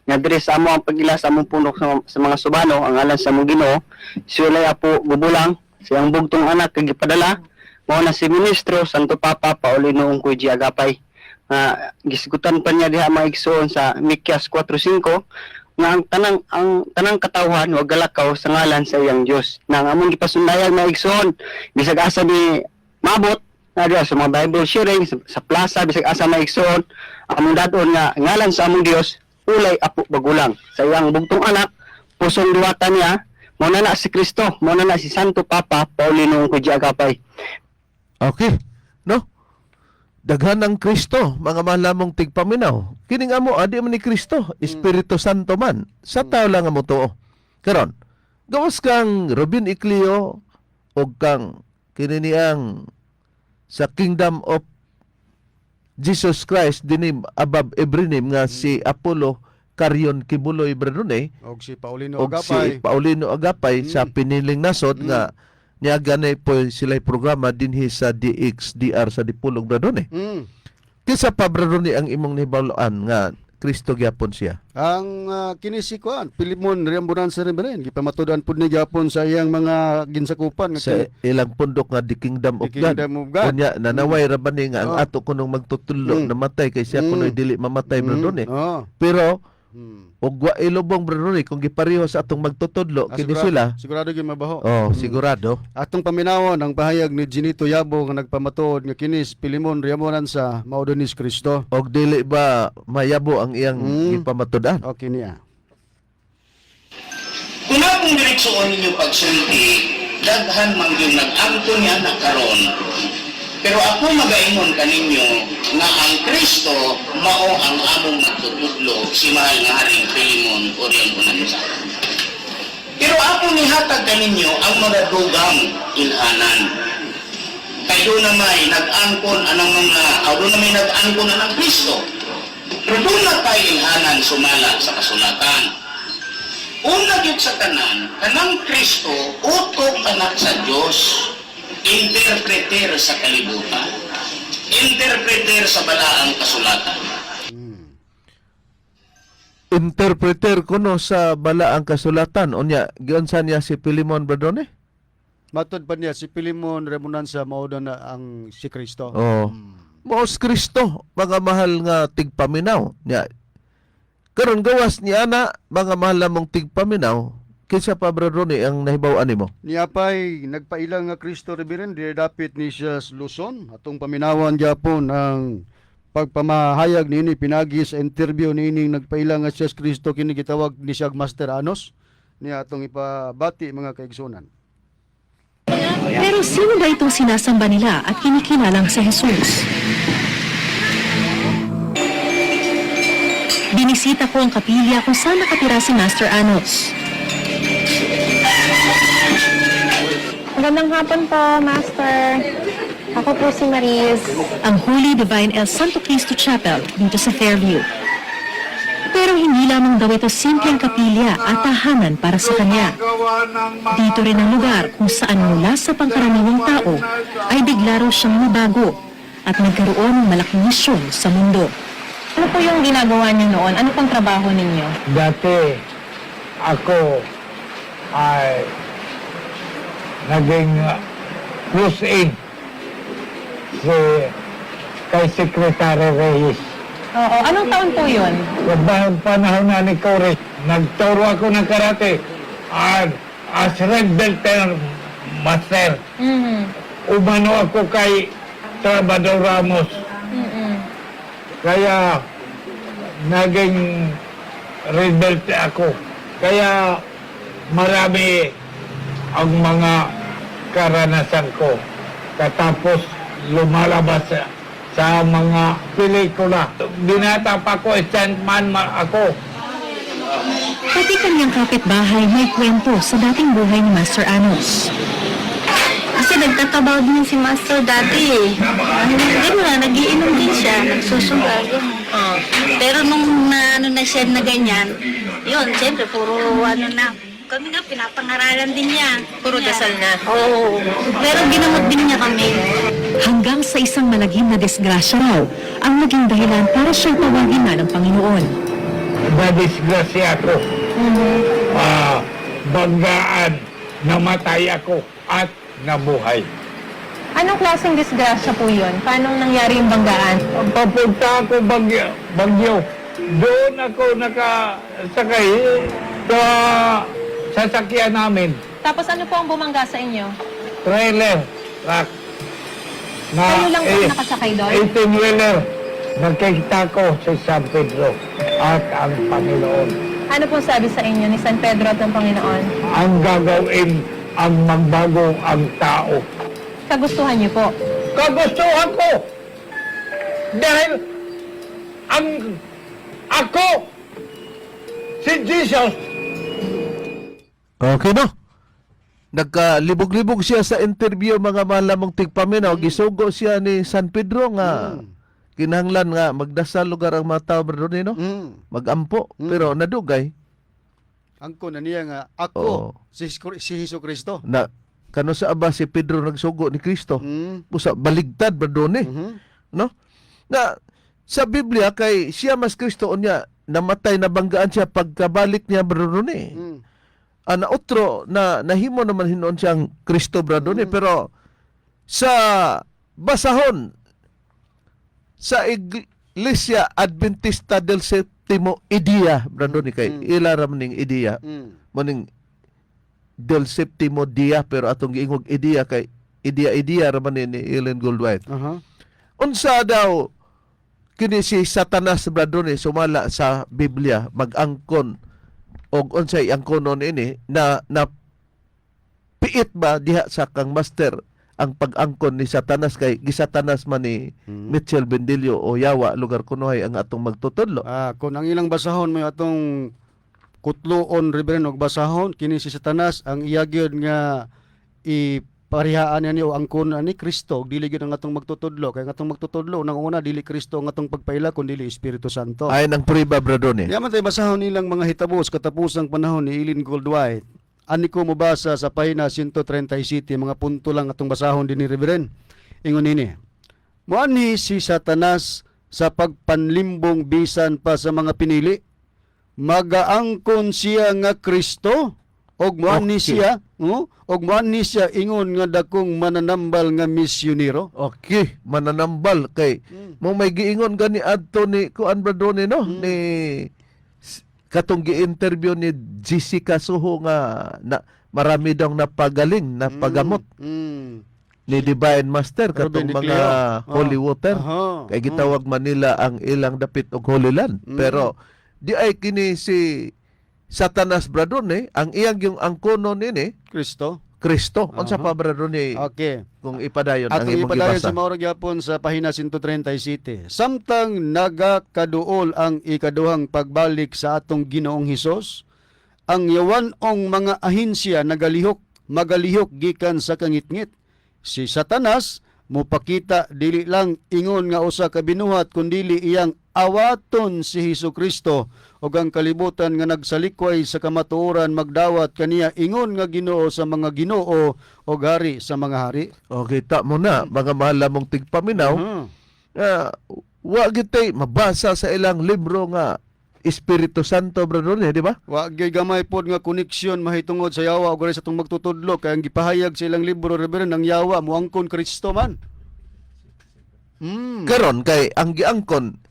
Nga diri sa amo ang pagila sa among puno sa mga subano ang alan sa among Ginoo. Sulay apo gubulang siyang bugtong anak kay gipadala mao na si ministro Santo Papa Paulino Ungkoy Agapay. Gisgutan pa niya diha mga igsoon sa Mikyas 4:5 nga ang tanang katawhan wag galakaw sa ngalan sa iyang Dios. Nang among gipasundayan mga igsoon bisag asa ni mabot na diha sa mga Bible sharing sa plaza bisag asa mga igsoon among dadon nga ngalan sa among Dios ulay apo bagulang. Sa iyang bugtong anak, pusong diwata niya, mo na si Kristo, mo na si Santo Papa Paulino Kudya Agapay. Okay, no? Daghan ang Kristo, mga malamong tigpaminaw. Kining amo, adi man ni Kristo, Espiritu Santo man. Sa tao lang amo to. Karon, gawas kang Robin Iclio o kang kininiyang sa Kingdom of Jesus Christ dinim above every name nga si Apollo Carion Kibuloy Bradone Og si Paulino o Agapay. si Paulino Agapay sa piniling nasod nga niya ganay po sila'y programa dinhi sa DXDR sa Dipulog Bradone. Kinsa pa Bradone ang imong nahibaloan nga Kristo gyapon siya? Ang kinisikuan, Pilimon Riambunan sa Rimbanen, gipamatudan pud ni gyapon sa iyang mga ginsakupan Sa ilang pundok nga the Kingdom of God. Kingdom of God. Kunya nanaway ra ba ni nga ang ato kunong magtutulo namatay kay siya kunoy dili mamatay Bradone. Oh. Pero og wa ilubong Bradone kung gipareho sa atong magtutudlo kini sila. Sigurado gyud mabaho. Oh, sigurado. Atong paminawon ang pahayag ni Ginito Yabo nga nagpamatuod nga kinis Pilimon Riamunan sa Maudonis Kristo. Og dili ba mayabo ang iyang gipamatudan? Okay niya. Kung akong direksyoon ninyo pagsulti, daghan man yung nag-angko niya na karon. Pero ako magaingon kaninyo nga ang Kristo mao ang among magtutudlo si mahal nga Haring Pilimon o Riambunan. Pero ako nihatag kaninyo ang maradugang ilhanan. Kay doon na may nag-angkon anang mga, doon na may nag-angkon na ng Kristo. Pero doon na tayo ilhanan sumala sa kasulatan. Una yun sa tanan, kanang Kristo, utok anak sa Diyos, interpreter sa kalibutan, interpreter sa balaang kasulatan. Interpreter kuno sa balaang kasulatan unya giunsa niya si Pilimon Bradone? Matod pa niya si Pilimon Riamunan sa Maudo na ang si Kristo. Oh. Moos Kristo, mga mahal nga tigpaminaw niya. Karon gawas niya na mga mahal namong tigpaminaw. Kinsa pa Bradone ang nahibaw-an nimo? Niya pa'y nagpailang nga Kristo Reverend, dapit ni siya sa Luzon. Atong paminawan gyapon ang pagpamahayag nini pinagi sa interview nining nagpailang nga siya sa Kristo kini gitawag ni siya Master Anos. Niya atong ipabati mga kaigsunan. Pero sino ba itong sinasamba nila at kinikinalang sa Jesus? Binisita ko ang kapilya kung saan nakatira si Master Anos. Magandang hapon po, Master. Ako po si Maris. Ang Holy Divine El Santo Cristo Chapel dito sa Fairview. Pero hindi lamang daw ito simpleng kapilya at tahanan para sa kanya. Dito rin ang lugar kung saan mula sa pangkaraniwang tao ay bigla raw siyang mabago at nagkaroon ng malaking misyon sa mundo. Ano po yung ginagawa niyo noon? Ano pong trabaho ninyo? Dati ako ay naging close-in kay Secretary Reyes. Oo. Anong taon po yun? Sa panahon na ni Corey, nagturo ako ng karate as Red Belt Master. Umano ako kay Trabador Ramos. Kaya naging Red Belt ako. Kaya marami ang mga karanasan ko. Katapos lumalabas sa mga pelikula. Binata pa ko, stuntman ako. Pati kanyang kapitbahay may kwento sa dating buhay ni Master Anos. Kasi nagtatabaw din si Master dati eh. Hindi mo na, nagiinom din siya, nagsusugal. Pero nung ano na siya na ganyan, yun, siyempre, puro ano na. Kami nga, pinapangaralan din niya. Puro dasal na. Oo. Pero ginamot din niya kami. Hanggang sa isang malagim na disgrasya raw ang naging dahilan para siyang tawagin na ng Panginoon. Nadisgrasya ako. Banggaan, namatay ako at nabuhay. Anong klaseng disgrasya po yun? Paano nangyari yung banggaan? Papunta ako Bagyo. Doon ako nakasakay sa sasakyan namin. Tapos ano po ang bumangga sa inyo? Trailer, truck. Kayo lang po nakasakay doon? 18-wheeler. nakita ko si San Pedro at ang Panginoon. Ano po sabi sa inyo ni San Pedro at ng Panginoon? Ang gagawin ang magbago ang tao. Kagustuhan niyo po. Kagustuhan ko! Dahil ako, si Jesus, Okay no? Nagkalibog-libog siya sa interview mga malamong tigpaminaw. Gisugo siya ni San Pedro nga kinahanglan nga magdasal lugar ang mga tao bro no? Magampo. Pero nadugay Angko na niya nga ako Oo. si Hesus Kristo. na kano sa aba si Pedro nagsugo ni Kristo. Mm. Usa baligtad bro ni. No? Na sa Biblia kay siya mas Kristo unya namatay na banggaan siya pagkabalik niya bro ni. Na otro na nahimo naman hinuon siyang Kristo brado ni pero sa basahon sa Iglesia Adventista del Séptimo Día brado ni kay ila ra maning ideya maning del Séptimo Día pero atong giingog ideya kay ideya ra man ni Ellen Goldwhite. Unsa daw kini si Satanas brado ni sumala sa Biblia mag-angkon og unsay angkonon ini na piit ba diha sa kang master ang pag-angkon ni Satanas kay gisatanas man ni Mitchell Bendilio o Yawa lugar kunohay ang atong magtutudlo. Kung ang ilang basahon mo atong kutloon Reverend og basahon kini si Satanas ang iyagyod nga iparihaan niya o angkon ni Kristo dili gyud ang atong magtutudlo kay ang atong magtutudlo nang una dili Kristo ang atong pagpaila kun dili Espiritu Santo. Ay nang priba brado ni. Yaman tay basahon nilang mga hitabo sa katapusang panahon ni Ellen Goldwhite. Ani ko mobasa sa pahina 137 mga punto lang atong basahon dinhi Reverend. Ingon nini. Moanhi si Satanas sa pagpanlimbong bisan pa sa mga pinili. Magaangkon siya nga Kristo og moanhi siya, og moanhi siya ingon nga dakong mananambal nga misyonero. Okay, mananambal kay mo may giingon gani adto ni kuan brado ni no ni katong gi-interview ni Jessica Soho nga na, marami daw napagaling, napagamot ni Divine Master katong Ruben mga holy water. Kay gitawag Manila ang ilang dapit og Holy Land. Pero di ay kini si Satanas brado ni ang iyang yung angkono nini Kristo. Unsa pa brado ni Okay. kung ipadayon ang Atong imong ipadayon gibasa. sa maurag yapon sa pahina 137. Samtang nagakaduol ang ikaduhang pagbalik sa atong Ginoong Hesus, ang yawanong mga ahensya magalihok gikan sa kangitngit. Si Satanas mupakita dili lang ingon nga usa ka binuhat kundi iyang awaton si Hesukristo ug ang kalibutan nga nagsalikway sa kamatuoran magdawat kaniya ingon nga Ginoo sa mga Ginoo ug hari sa mga hari. Okay, ta mo na mga mahal mong tigpaminaw. Wa gitay mabasa sa ilang libro nga Espiritu Santo brado ni, di ba? Wa gyud gamay pod nga koneksyon mahitungod sa yawa ug sa atong magtutudlo kay ang gipahayag sa ilang libro Reverend ang yawa moangkon Kristo man. Karon kay ang giangkon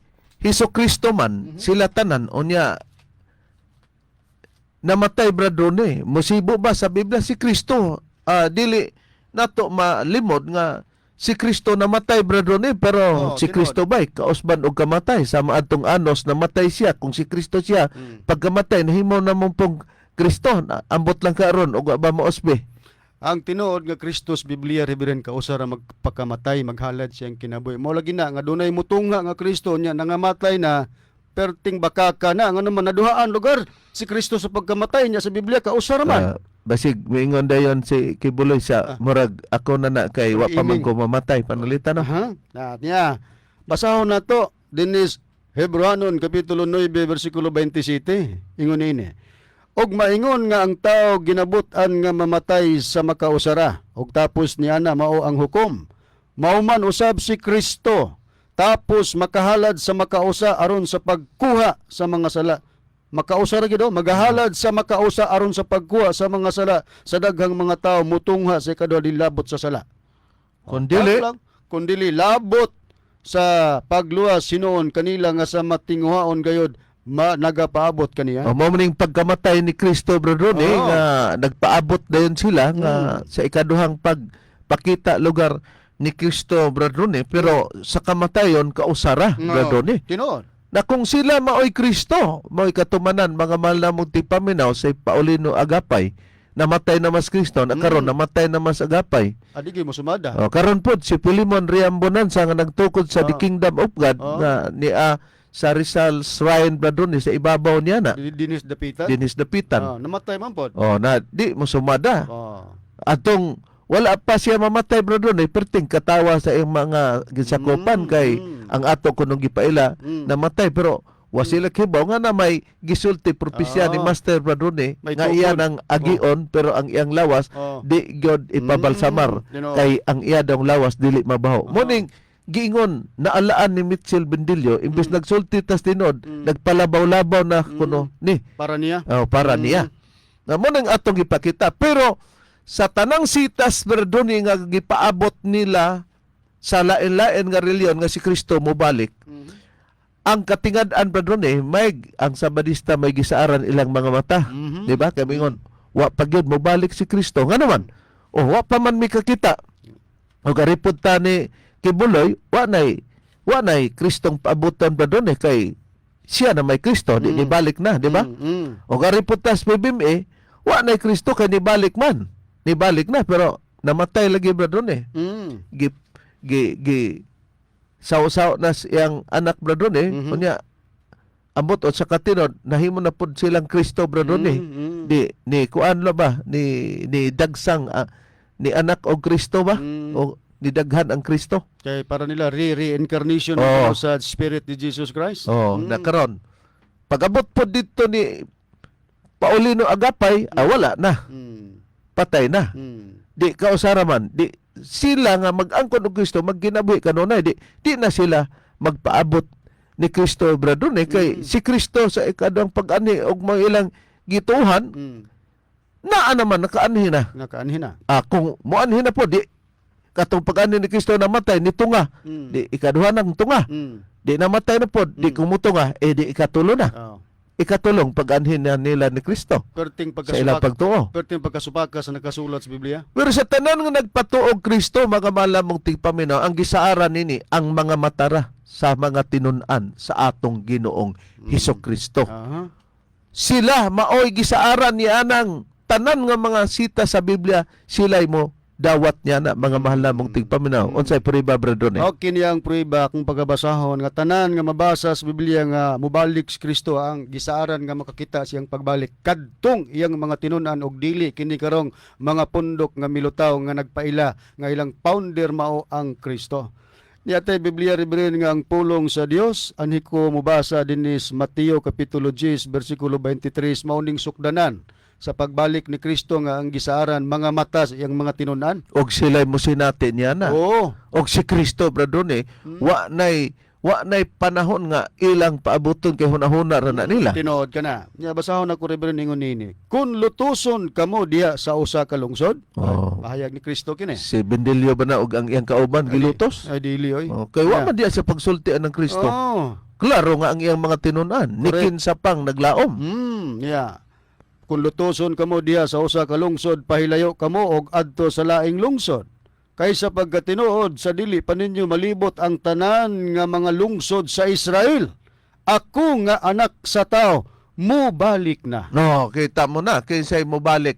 Hesukristo man sila tanan unya namatay brado ni. Musibo ba sa Biblia si Kristo? Dili nato malimod nga si Kristo namatay brado ni pero si Kristo bay kausban og kamatay sama adtong anos namatay siya kung si Kristo siya pagkamatay nahimo na mong pong Kristo ambot lang karon og ba maosbe. Ang tinuod nga Kristus Biblia Reverend kausa ra magpakamatay maghalad siyang kinabuhi. Mao lagi na nga dunay mutunga nga Kristo nya nangamatay na perting bakaka na nga naman naduhaan lugar si Kristo sa pagkamatay niya sa Biblia kausa ra man. Basig miingon dayon si Kibuloy sa murag ako na kay wa pa man ko mamatay panalitan no. Niya. Basahon nato dinis Hebreanon kapitulo 9 bersikulo 27. Ingon ini. Og maingon nga ang tao ginabut-an nga mamatay sa makausara og tapos niya na mao ang hukom. Mao man usab si Kristo tapos makahalad sa makausa aron sa pagkuha sa mga sala. Makausa ra gid magahalad sa makausa aron sa pagkuha sa mga sala sa daghang mga tao mutungha sa kadua dilabot sa sala. Kundili labot sa pagluwas sinuon kanila nga sa matinguhaon gayod nagapaabot kaniya. Mao maning pagkamatay ni Kristo brado ni nga nagpaabot dayon sila nga sa ikaduhang pagpakita lugar ni Kristo, Brad Ronnie, pero sa kamatayon kausara, Brad Ronnie. Tinuod. Na kung sila maoy Kristo, maoy katumanan, mga mahal na mong tipaminaw sa Paulino Agapay, namatay na mas Kristo, na karon namatay na mas Agapay. Adigi mo sumada. Karon po, si Pilimon Riambonanza nga nagtukod sa The Kingdom of God, na ni sa Rizal Shrine, Brad Ronnie, sa ibabaw niya na, Dinis Dapitan. Dinis Dapitan. Namatay man pod. Na di mo sumada. Oh. Atong wala pa siya mamatay, Brad Ronnie, perting katawa sa iyang mga gisakopan kay ang ato kunong gipaila namatay, pero wa sila kibaw nga na may gisulti propesya ni Master Brad Ronnie May nga tukod. iya nang agion pero ang iyang lawas di gyud ipabalsamar kay ang iya daw lawas dili mabaho. Muning giingon naalaan ni Mitchell Bendillo imbes nagsulti tas tinod nagpalabaw-labaw na kuno ni Para niya. para niya. Na mo nang atong gipakita, pero sa tanang sitas, Brad Ronnie, nga gipaabot nila sa lain-lain nga reliyon nga si Kristo mobalik. Ang katingad-an, Brad Ronnie, ang Sabadista may gisaaran ilang mga mata. Di ba? Kaya mingon, wa pagyud mobalik si Kristo. Nga naman, wa pa man mi kakita. O garipod ta ni Kibuloy, wa nay Kristong paabutan, Brad Ronnie, kay siya na may Kristo, di nibalik na, di ba? O garipod ta sa PBMA, wa nay Kristo kay nibalik man. Nibalik na, pero namatay lagi, Brad Ronnie. Saw-saw na siyang anak, Brad Ronnie. Kunya, ambot o sa katinod, nahimo na po silang Kristo, Brad Ronnie. Ni kuan la ba? Ni dagsang, ni anak o Kristo ba? O ni daghan ang Kristo? Kay para nila reincarnation sa Spirit ni Jesus Christ. Nakaron. Pag-abot po dito ni Paulino Agapay, wala na. Patay na. Di kausara man, di sila nga mag-angkon og Kristo, magkinabuhi kanunay, di na sila magpaabot ni Kristo, Brad Ronnie, kay si Kristo sa ikadang pag-ani og mga ilang gituhan, naa naman nakaanhin na. Nakaanhin na. Kung moanhin na po, di katong pag-ani ni Kristo namatay ni tunga, di ikaduha ng tunga. Di namatay na po, di kumutunga, di ikatulo na. Ikatulong pag-anhin na nila ni Kristo Perting sa ilang pagtuo. Perting pagkasupaka sa nakasulat sa Biblia. Pero sa tanan nga nagpatuog Kristo, mga malamong tigpaminaw, ang gisaaran nini ang mga matara sa mga tinun-an sa atong Ginoong Hesus Kristo. Sila maoy gisaaran niya ng tanan nga mga sita sa Biblia, sila'y mo dawat niya na mga mahal namong tigpaminaw. Unsay prueba, Brad Ronnie? Okay niyang prueba kung pagabasahon nga tanan nga mabasa sa Biblia nga mubalik si Kristo ang gisaaran nga makakita siyang pagbalik kadtong iyang mga tinun-an og dili kini karong mga pundok nga milutaw nga nagpaila nga ilang founder mao ang Kristo. Niyatay Biblia ribren nga ang pulong sa Dios anhi ko mubasa dinis Mateo kapitulo 10 bersikulo 23 mauning sukdanan sa pagbalik ni Kristo nga ang gisaaran mga mata sa iyang mga tinunan. Og sila'y musinati niya na. Oo. Og si Kristo, Brad Ronnie, wa nay panahon nga ilang paabuton kay hunahuna ra na nila. Tinood ka na. Nya basahon ako ribren ningon nini. Kun lutuson kamo diya sa usa ka lungsod. Mahayag ni Kristo kini. Si Bendilio ba na og ang iyang kauban gilutos? Ay dili oy. Kay wa man diya sa pagsultian ng Kristo. Klaro nga ang iyang mga tinunan, nikin sa pang naglaom. Yeah. Kung lutuson kamo diha sa usa ka lungsod, pahilayo kamo og adto sa laing lungsod. Kaysa pagkatinuod sa dili pa ninyo malibot ang tanan nga mga lungsod sa Israel. Ako nga anak sa tao, mubalik na. No, kita mo na, kinsay mo balik.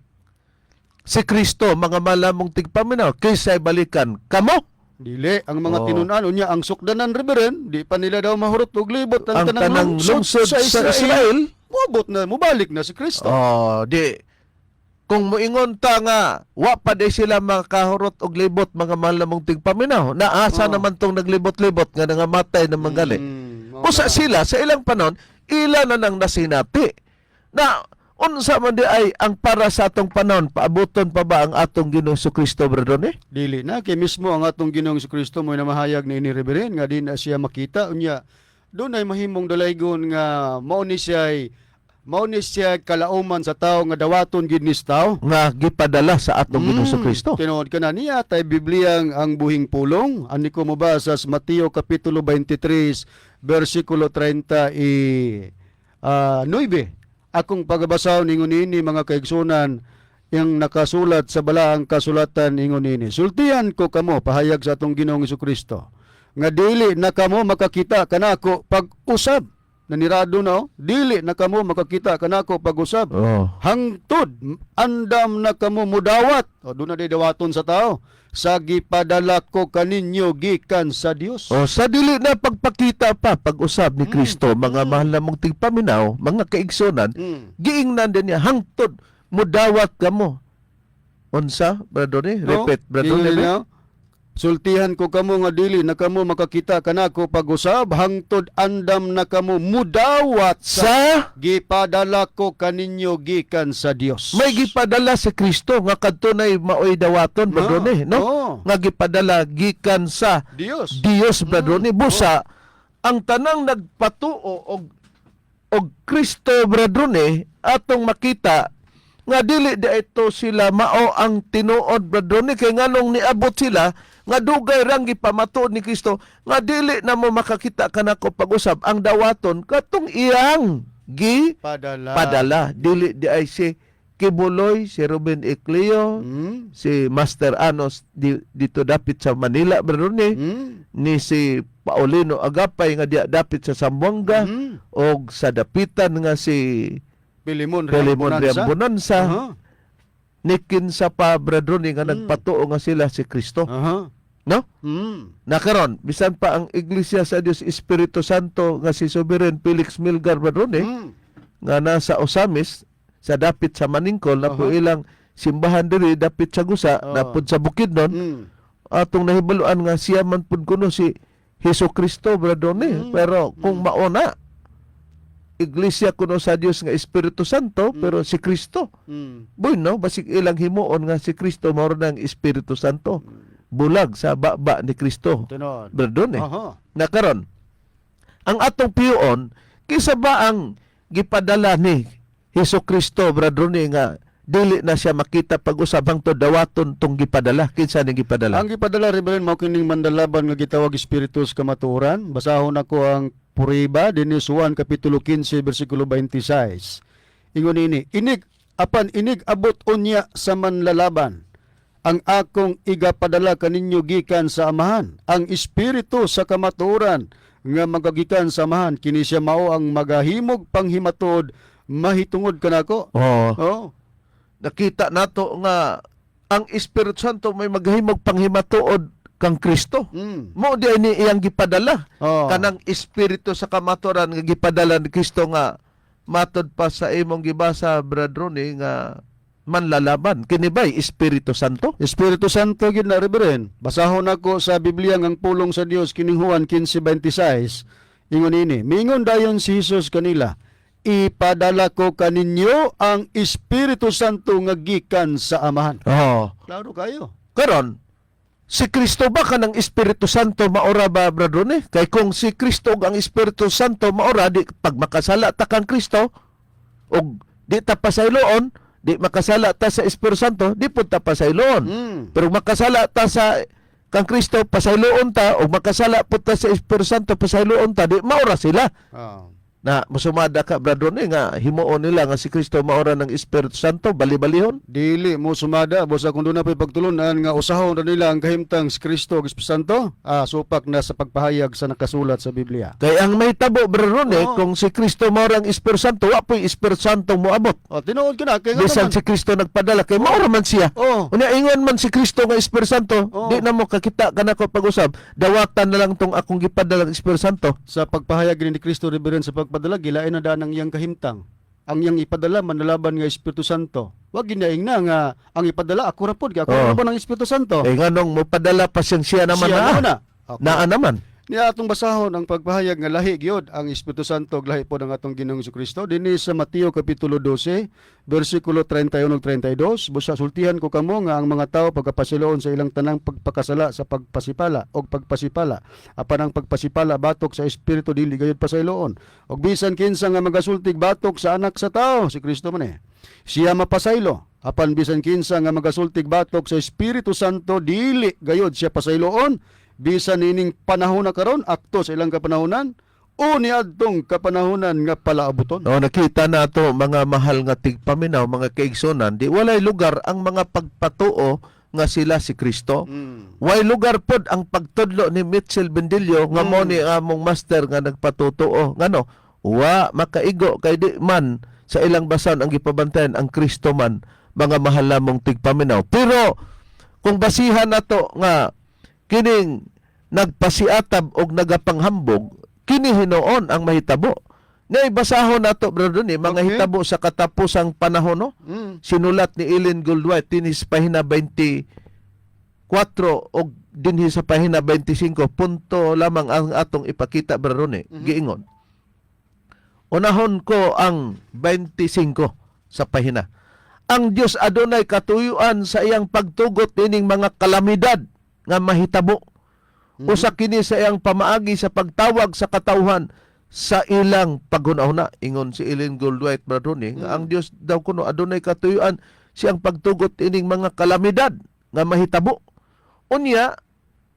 Si Kristo, mga malamong tigpaminaw, kinsay balikan kamo. Dili, ang mga tinunan unya ang sukdanan riberen, di pa nila daw mahurot og libot ang tanang lungsod sa Israel. Mubalik na si Kristo. Di. Kung moingon ta nga, wa pa di sila makahurot og libot mga malamong tigpaminaw. Naasa naman tong naglibot-libot nga nangamatay na manggali. Usa sila sa ilang panon, ila na nang nasinati. Na unsa man di ay ang para sa atong panon, paabuton pa ba ang atong Ginoong Kristo, Brad Ronnie? Dili na kay mismo ang atong Ginoong Kristo mo namahayag ni iniriberen nga di na siya makita unya doon ay mahimong dalaygon nga mao ni siya kalauman sa tao nga dawaton gid nis tao nga gipadala sa atong Ginoong Kristo. Tinuod ka na niya tay Biblia ang buhing pulong ani ko mobasa sa Mateo kapitulo 23 bersikulo 39. Akong pagbasa ningon ini mga kaigsunan, yang nakasulat sa balaang kasulatan ingon ini. Sultihan ko kamo pahayag sa atong Ginoong Jesucristo nga dili na kamo makakita kanako pag-usab. Nanirado na, dili na kamo makakita kanako pag-usab. Oh. Hangtod andam na kamo mudawat. O doon na di dawaton sa tao. Sa gipadala ko kaninyo gikan sa Dios. O sa dili na pagpakita pa pag-usab ni Kristo, mga mahal na mong tigpaminaw, mga kaigsonan, giingnan din niya hangtod mudawat kamo. Unsa, brado ni? Repeat, brado ni. Sultihan ko kamo nga dili na kamo makakita kanako pag-usab hangtod andam na kamo mudawat sa gipadala ko kaninyo gikan sa Dios. May gipadala sa Kristo nga kadtunay maoy dawaton, brado ni, no? Nga gipadala gikan sa Dios. brado ni. Busa ang tanang nagpatuo og Kristo, brado ni, atong makita nga dili da ito sila mao ang tinuod, brado ni, kay nganong niabot sila nga dugay rang gipamatuod ni Kristo nga dili na mo makakita kanako pag-usab ang dawaton katong iyang padala. Dili di ay si Kibuloy, si Ruben Ecleo, si Master Anos dito dapit sa Manila, brado ni si Paulino Agapay nga dapit sa Zamboanga, og sa dapitan nga si Pilimon Riambonanza, nikin sa pa, brado ni nga nagpatuo nga sila si Kristo. No? Nakaron, bisan pa ang Iglesia sa Dios Espiritu Santo nga si Sovereign Felix Milgar, brado ni, nga nasa Osamis, sa dapit sa Maningkol, na po ilang simbahan diri dapit sa Gusa, na po sa Bukidnon, atong nahibaluan nga siya man pud kuno si Hesus Kristo, brado ni. Pero kung mauna, Iglesia kuno sa Dios nga Espiritu Santo, pero si Kristo. Bueno, basig ilang himuon nga si Kristo mao ng Espiritu Santo. Bulag sa baba ni Kristo. Brado ni. Nakaron, ang atong piyon, kisa ba ang gipadala ni Hesus Kristo, brado ni, nga dili na siya makita pag-usab hangtod dawaton tong gipadala? Kinsa ni gipadala? Ang gipadala, Reverend, mao kining mandalaban nga gitawag Espiritu sa kamatuoran. Basahon ako ang Puriba, dinis Juan kapitulo 15 bersikulo 26. Ingon ini, inig abot unya sa manlalaban ang akong igapadala kaninyo gikan sa Amahan, ang Espiritu sa kamatuoran nga magagikan sa Amahan, kini siya mao ang magahimog panghimatod mahitungod kanako. Nakita nato nga ang Espiritu Santo may maghimog panghimatuod kang Kristo. Mo di ni iyang gipadala. Kanang Espiritu sa kamatuoran nga gipadala ni Kristo nga matod pa sa imong gibasa, brado ni, nga manlalaban. Kini ba'y Espiritu Santo? Espiritu Santo gid na, Reverend. Basahon ako sa Biblia ang pulong sa Dios kining Juan 15:26. Ingon ini, mingon dayon si Jesus kanila, ipadala ko kaninyo ang Espiritu Santo nga gikan sa Amahan. Klaro kayo. Karon, si Kristo ba kanang Espiritu Santo maora ba, brado ni? Kay kung si Kristo ang Espiritu Santo maora, di pag makasala ta kang Kristo og di ta pasayloon, di makasala ta sa Espiritu Santo, di pud ta pasayloon. Pero makasala ta sa kang Kristo, pasayloon ta, o makasala pud ta sa Espiritu Santo, pasayloon ta, di maora sila. Na musumada ka, brado ni, nga himuon nila nga si Kristo maora ng Espiritu Santo, bali-balihon? Dili mo sumada, bosa kung doon na pa'y pagtulunan nga usahon na nila ang kahimtang si Kristo o Espiritu Santo, supak na sa pagpahayag sa nakasulat sa Biblia. Kaya ang may tabo, brado ni, kung si Kristo maora ng Espiritu Santo, wapoy Espiritu Santo moabot. Tinuod ka na. Bisan si Kristo nagpadala, kay maora man siya. Unya ingon man si Kristo nga Espiritu Santo, di na mo kakita ka na ko pag-usab, dawatan na lang tong akong gipadala ng Espiritu Santo. Sa pagpahayag ni Kristo, Reverend, sa pagpadala, gilain na daan ang iyang kahimtang. Ang iyang ipadala, manlalaban nga Espiritu Santo. Wag ginaing na nga, ang ipadala, ako rapod, ako rapod ng Espiritu Santo. Nganong mo padala pa siya naman na. Naa naman. Niya atong basahon ang pagpahayag nga lahi gyud ang Espiritu Santo, lahi po ng atong Ginoong Jesucristo. Dinhi sa Mateo kapitulo 12, bersikulo 31 ug 32, busa sultihan ko kamo nga ang mga tawo pagkapasiloon sa ilang tanang pagpakasala sa pagpasipala og pagpasipala. Apan ang pagpasipala batok sa Espiritu dili gayud pasayloon. Og bisan kinsa nga magasultig batok sa anak sa tawo, si Kristo man siya mapasaylo. Apan bisan kinsa nga magasultig batok sa Espiritu Santo dili gayud siya pasayloon. Bisan nining panahon na karon, akto sa ilang kapanahonan, o niadtong kapanahunan nga palaabuton. O nakita na to mga mahal nga tigpaminaw, mga kaigsonan, di walay lugar ang mga pagpatuo nga sila si Kristo. Way lugar pod ang pagtudlo ni Mitchell Bendilio nga mo ni among master nga nagpatutuo. Ngano? Wa makaigo kay di man sa ilang basan ang gipabantayan ang Kristo man, mga mahal namong tigpaminaw. Pero kung basihan nato nga kining nagpasiatab og nagapanghambog, kini hinoon ang mahitabo. Ngay basahon nato brother ni mga Okay. hitabo sa katapusang panahon no. Sinulat ni Ellen Goldwhite tinis pahina 24 og dinhi sa pahina 25 punto lamang ang atong ipakita brother ni. Giingon. Unahon ko ang 25 sa pahina. Ang Dios adunay katuyuan sa iyang pagtugot ining mga kalamidad nga mahitabo. Usa kini sa iyang pamaagi sa pagtawag sa katawhan sa ilang paghunahuna. Ingon si Ellen Goldwhite Bradoni, nga ang Dios daw kuno adunay katuyuan siyang pagtugot ining mga kalamidad nga mahitabo. Unya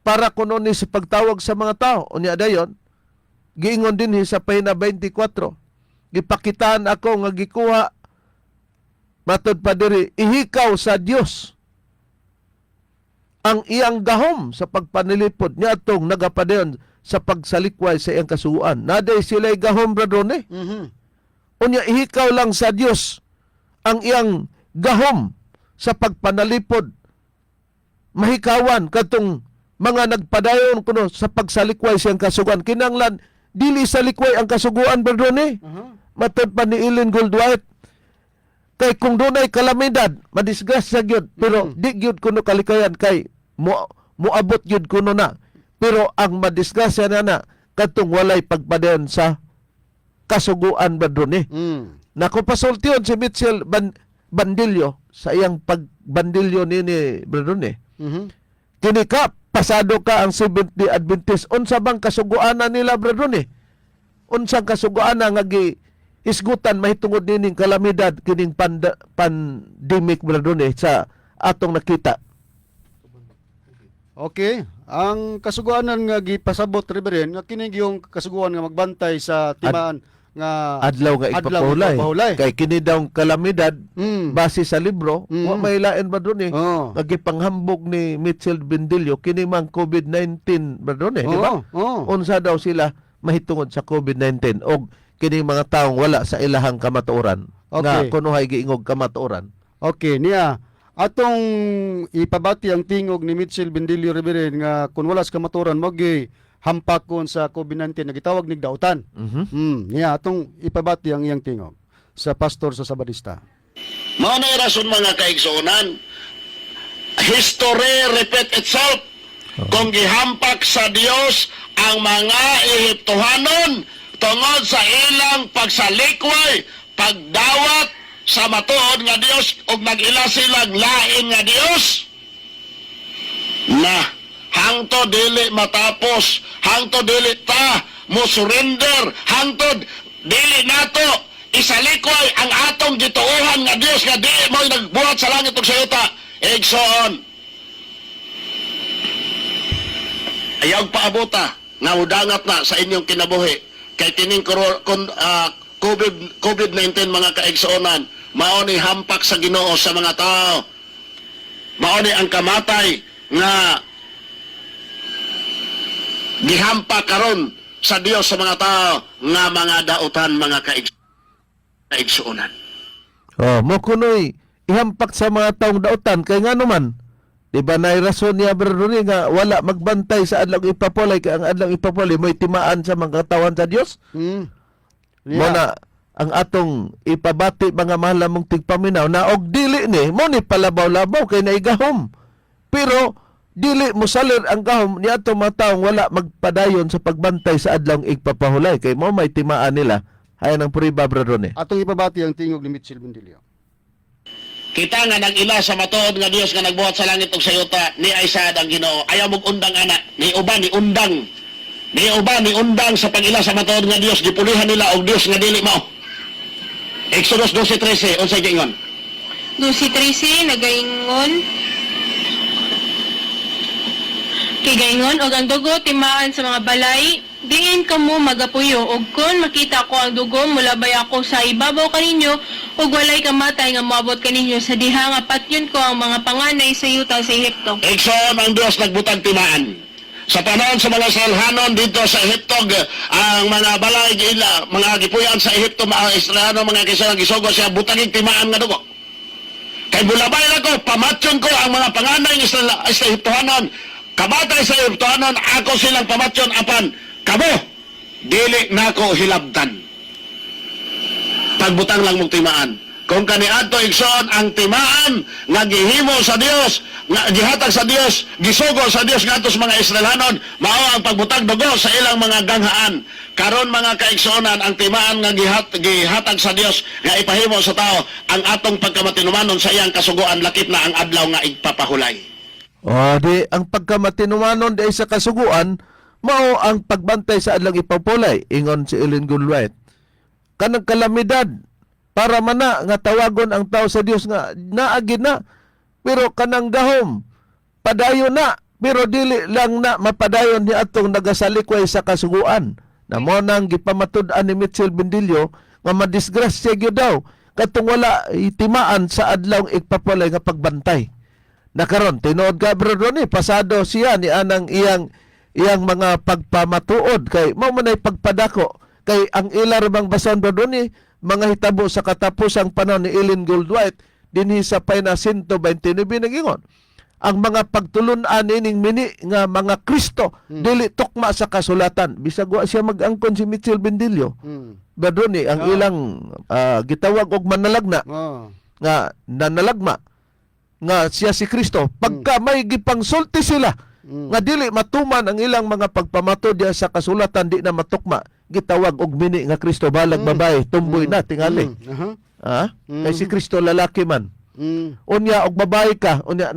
para kuno ni sa pagtawag sa mga tao. Unya dayon giingon dinhi sa pahina 24. Gipakitaan ako nga gikuha matod pa diri ihikaw sa Dios ang iyang gahom sa pagpanilipod niya atong nagapadayon sa pagsalikway sa iyang kasuguan. Naday sila'y gahom bradone. Unya ihikaw lang sa Dios ang iyang gahom sa pagpanalipod. Mahikawan katong mga nagpadayon kuno sa pagsalikway sa iyang kasuguan. Kinanglan dili salikway ang kasuguan bradone. Matod pa ni Ellen Goldwhite. Kay kung dunay kalamidad, madisgrasya gyud, pero di gyud kuno kalikayan kay moabot gyud kuno na. Pero ang madisgrasya na katong walay pagpadayon sa kasuguan ba dun Nakupasultiyon si Mitchell Bandilio sa iyang pagbandilyo ni Bradone. Kini ka, pasado ka ang Seventh-day Adventist. Unsa bang kasuguanan nila Bradone? Unsang kasuguanan nga isgutan mahitungod nining kalamidad kining pandemic Bradone sa atong nakita. Okay, ang kasuguanan nga gipasabot Reverend nga kini yung kasuguan nga magbantay sa timaan nga Adlaw nga ipapahulay. Kay kini daw kalamidad base sa libro, wa may lain ba dun nagipanghambog ni Mitchell Bendilio kini mang COVID-19 ba dun di ba? Unsa daw sila mahitungod sa COVID-19 og kini mga taong wala sa ilahang kamatuoran. Nga kunuhay giingog kamatuoran. Okay, niya atong ipabati ang tingog ni Mitchell Bendilio Reverend nga kun wala sa kamatuoran mo hampakon sa COVID-19 nagitawag nig dautan. Niya atong ipabati ang iyang tingog sa pastor sa Sabadista. Mao na rason mga kaigsuonan. History repeat itself. Kung gihampak sa Dios ang mga Ehiptohanon tungod sa ilang pagsalikway, pagdawat sa matuod nga Dios ug nag-ila silang lain nga Dios. Na hangtod dili matapos, hangtod dili ta mo surrender, hangtod dili nato isalikway ang atong gituohan nga Dios nga di mo nagbuhat sa langit ug sa yuta. Igsoon. Ayaw paabota nga mudangat na sa inyong kinabuhi kay kining COVID-19 mga kaigsuonan mao ni hampak sa Ginoo sa mga tao. Mao ni ang kamatay nga gihampak karon sa Dios sa mga tao nga mga dautan mga kaigsuonan. Mo kunoy ihampak sa mga taong dautan kay ngano man di ba na rason niya Bradone nga wala magbantay sa adlaw ipapulay kay ang adlaw ipapulay mo timaan sa mga katawan sa Dios. Mo na ang atong ipabati mga mahal mong tigpaminaw na og dili ni mo ni palabaw-labaw kay naigahom. Pero dili mo salir ang gahom ni ato mga taong wala magpadayon sa pagbantay sa adlaw igpapahulay kay mo may timaan nila. Hayan ang puriba Bradone. Atong ipabati ang tingog ni Mitchell Bendilio. Kita nga nag-ila sa matuod nga Dios nga nagbuhat sa langit ug sa yuta ni ay sad ang Ginoo. Ayaw mog undang ana, ni uban ni undang. Ni uban ni undang sa pag-ila sa matuod nga Dios gipulihan nila og Dios nga dili mao. Exodus 12:13 unsay giingon? 12:13 nagaingon, Kay gaingon og ang dugo timaan sa mga balay, diin kamo magapuyo ug kun makita ko ang dugo mulabay ako sa ibabaw kaninyo ug walay kamatay nga moabot kaninyo sa diha nga patyon ko ang mga panganay sa yuta sa Ehipto. Ikson ang Dios nagbutang timaan. Sa panahon sa mga Israelhanon dito sa Ehipto, ang mga balay, mga gipuyan sa Ehipto, mga Israelhanon, mga kisarang gisogo siya, butanging timaan nga dugo. Kay bulabay na ko, pamatyon ko ang mga panganay sa Ehiptohanon, kabatay sa Ehiptohanon, ako silang pamatyon, apan, kamo, dili na ko hilabdan. Pagbutang lang mong timaan. Kung kaniadto igsoon ang timaan nga gihimo sa Dios, nga gihatag sa Dios, gisugo sa Dios ngadto sa mga Israelhanon, mao ang pagbutang dugo sa ilang mga ganghaan. Karon mga kaigsoonan, ang timaan nga gihatag sa Dios nga ipahimo sa tao, ang atong pagkamatinumanon sa iyang kasugoan, lakip na ang adlaw nga igpapahulay. O di ang pagkamatinumanon di sa kasuguan mao ang pagbantay sa adlang ipapulay, ingon si Ellen Gulwait. Kanang kalamidad para mana nga tawagon ang tao sa Dios nga naagi na, pero kanang gahom padayon na, pero dili lang na mapadayon ni atong nagasalikway sa kasuguan. Namo nang gipamatud-an ni Mitchell Bendillo nga madisgrasya gyud daw katong wala itimaan sa adlaw igpapulay nga pagbantay. Nakaron tinuod ka bro ni pasado siya ni anang iyang mga pagpamatuod kay mao man ay pagpadako kay ang ilar bang bason bro ni mga hitabo sa katapusang panahon ni Ellen Goldwhite dinhi sa payna 129 nagingon ang mga pagtulun-an ining mini nga mga Kristo dili tukma sa kasulatan bisag wa siya mag-angkon si Mitchell Bendillo. Bro ni ang ilang gitawag og manalagna nga nanalagma nga siya si Kristo pagka may gipangsulti sila nga dili matuman ang ilang mga pagpamatud diya sa kasulatan di na matukma gitawag og mini nga Kristo balag babae tumboy na tingali. Kay si Kristo lalaki man. Unya og babae ka, unya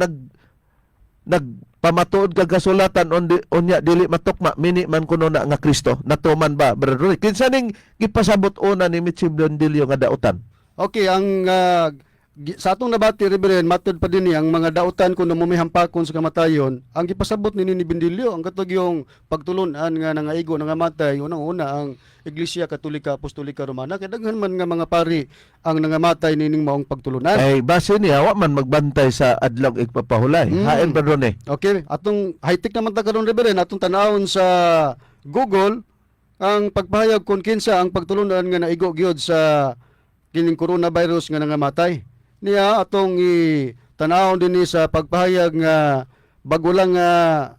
nagpamatuod ka kasulatan unya dili matukma mini man kuno na nga Kristo. Natuman ba brother? Kinsa ning gipasabot una ni Mitchell Bendillo nga dautan? Okay, ang sa atong nabati Reverend matud pa din ang mga dautan kuno mumihampakon sa kamatayon, ang gipasabot ni Bendillo ang katog yung pagtulunan nga nangaigo nangamatay unang-una ang Iglesia Katolika Apostolika Romana kay daghan man nga mga pari ang nangamatay nining maong pagtulunan. Ay base niya wa man magbantay sa adlaw igpapahulay. Hain ba ron eh? Okay, atong high-tech naman ta karon Reverend, atong tan-awon sa Google ang pagpahayag kung kinsa ang pagtulunan nga naigo gyud sa kining coronavirus nga nangamatay. Niya atong tan-awon dinhi sa pagpahayag nga bago lang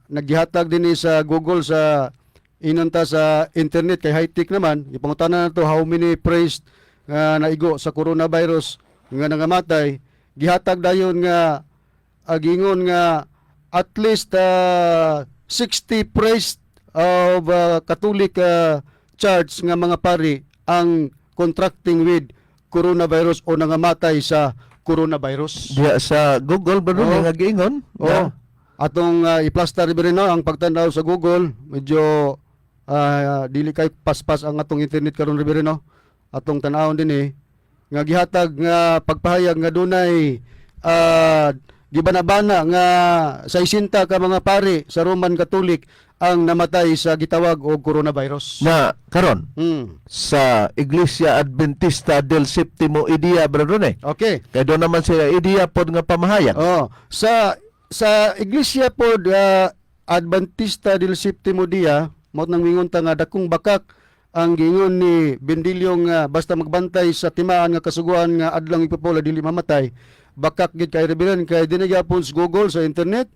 naggihatag dinhi sa Google sa inunta sa internet kay high-tech naman. Ipangutanan nato how many praised naigo sa coronavirus nga nangamatay. Gihatag dayon nga agingon nga at least 60 praised of Catholic church nga mga pari ang contracting with coronavirus o nangamatay sa coronavirus. Diya sa Google ba ron nga giingon? Atong i-plaster rin ang pagtanaw sa Google, medyo dili kay paspas ang atong internet karon rin atong tanawon din nga gihatag nga pagpahayag nga dunay gibanabana nga 60 ka mga pari sa Roman Catholic ang namatay sa gitawag og coronavirus. Na karon sa Iglesia Adventista del Septimo Dia bro ni. Okay. Kay do naman sila idea pod nga pamahayag. Sa Iglesia pod Adventista del Septimo Dia mo nang mingon ta nga dakong bakak ang giingon ni Bendillo nga basta magbantay sa timaan nga kasuguan nga adlang ipapula dili mamatay. Bakak gid kay Reverend kay dinhi gyapon sa Google sa internet.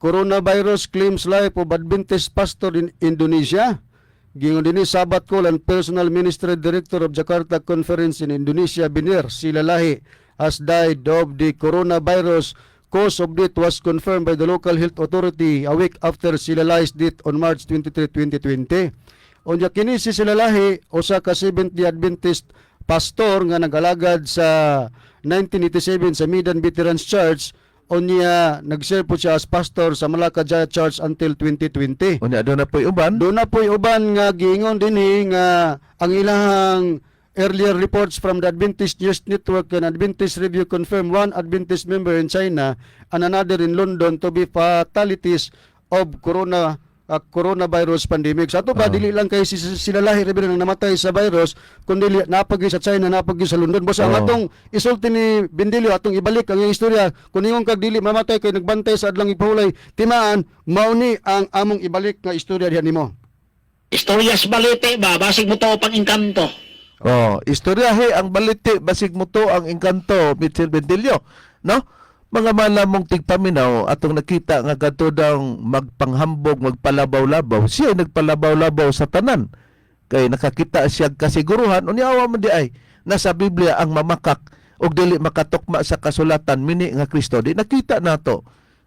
Coronavirus claims life of Adventist pastor in Indonesia. Gingon dinhi Sabat Call and Personal Ministry Director of Jakarta Conference in Indonesia Binir Silalahi has died of the coronavirus. Cause of death was confirmed by the local health authority a week after Silalahi's death on March 23, 2020. Unya kini si Silalahi usa ka Seventh-day Adventist pastor nga nag-alagad sa 1987 sa Medan Veterans Church. Unya nag-serve po siya as pastor sa Malacca Jaya Church until 2020. Unya do na po'y uban? Do na po'y uban nga giingon dinhi nga ang ilahang earlier reports from the Adventist News Network and Adventist Review confirm one Adventist member in China and another in London to be fatalities of coronavirus pandemic. Sa ato ba dili lang kay sila lahi rebel nang namatay sa virus, kundi napagi sa China, napagi sa London. Boss, ang atong isulti ni Bendilio, atong ibalik ang iyang istorya, kung ingon kag dili mamatay kay nagbantay sa adlang ipahulay, timaan mauni ang among ibalik nga istorya diha nimo. Istoryas balite ba, basig mo to pang engkanto. Istoryahe ang baliti basig mo to ang engkanto, Mitchell Bendilio, no? Mga malamong tigpaminaw atong nakita nga kadto daw magpanghambog, magpalabaw-labaw. Siya nagpalabaw-labaw sa tanan. Kay nakakita siya kasiguruhan unya awa man di ay nasa Biblia ang mamakak og dili makatukma sa kasulatan mini nga Kristo. Di nakita nato.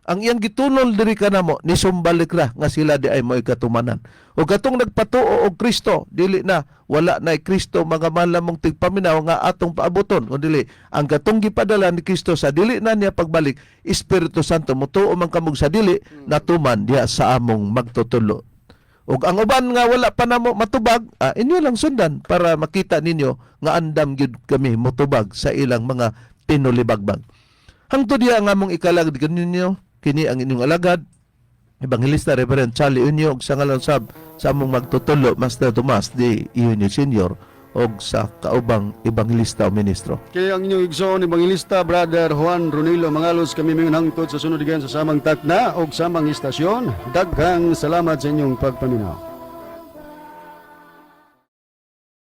Ang iyang gitulol diri kanamo ni sumbalik ra nga sila di ay mo'y katumanan. O katong nagpatuo og Kristo, dili na wala na Kristo mga malamong tigpaminaw nga atong paaboton. O dili ang katong gipadala ni Kristo sa dili na niya pagbalik, Espiritu Santo mutuo man kamog sa dili natuman diya sa among magtutulo. Ug ang uban nga wala pa namo matubag, inyo lang sundan para makita ninyo nga andam gyud kami motubag sa ilang mga pinulibagbag. Hangtod diya nga among ikalag ninyo kini ang inyong alagad, Evangelista Reverend Charlie Unyo, og sa ngalan sa among magtutulo, Master Tomas D. Unyo Sr. og sa kaubang Evangelista o Ministro. Kaya ang inyong igsoon Evangelista Brother Juan Ronilo Mangalos, kami mingon hangtod sa sunod digan sa samang takna og samang istasyon. Daghang salamat sa inyong pagpaminaw.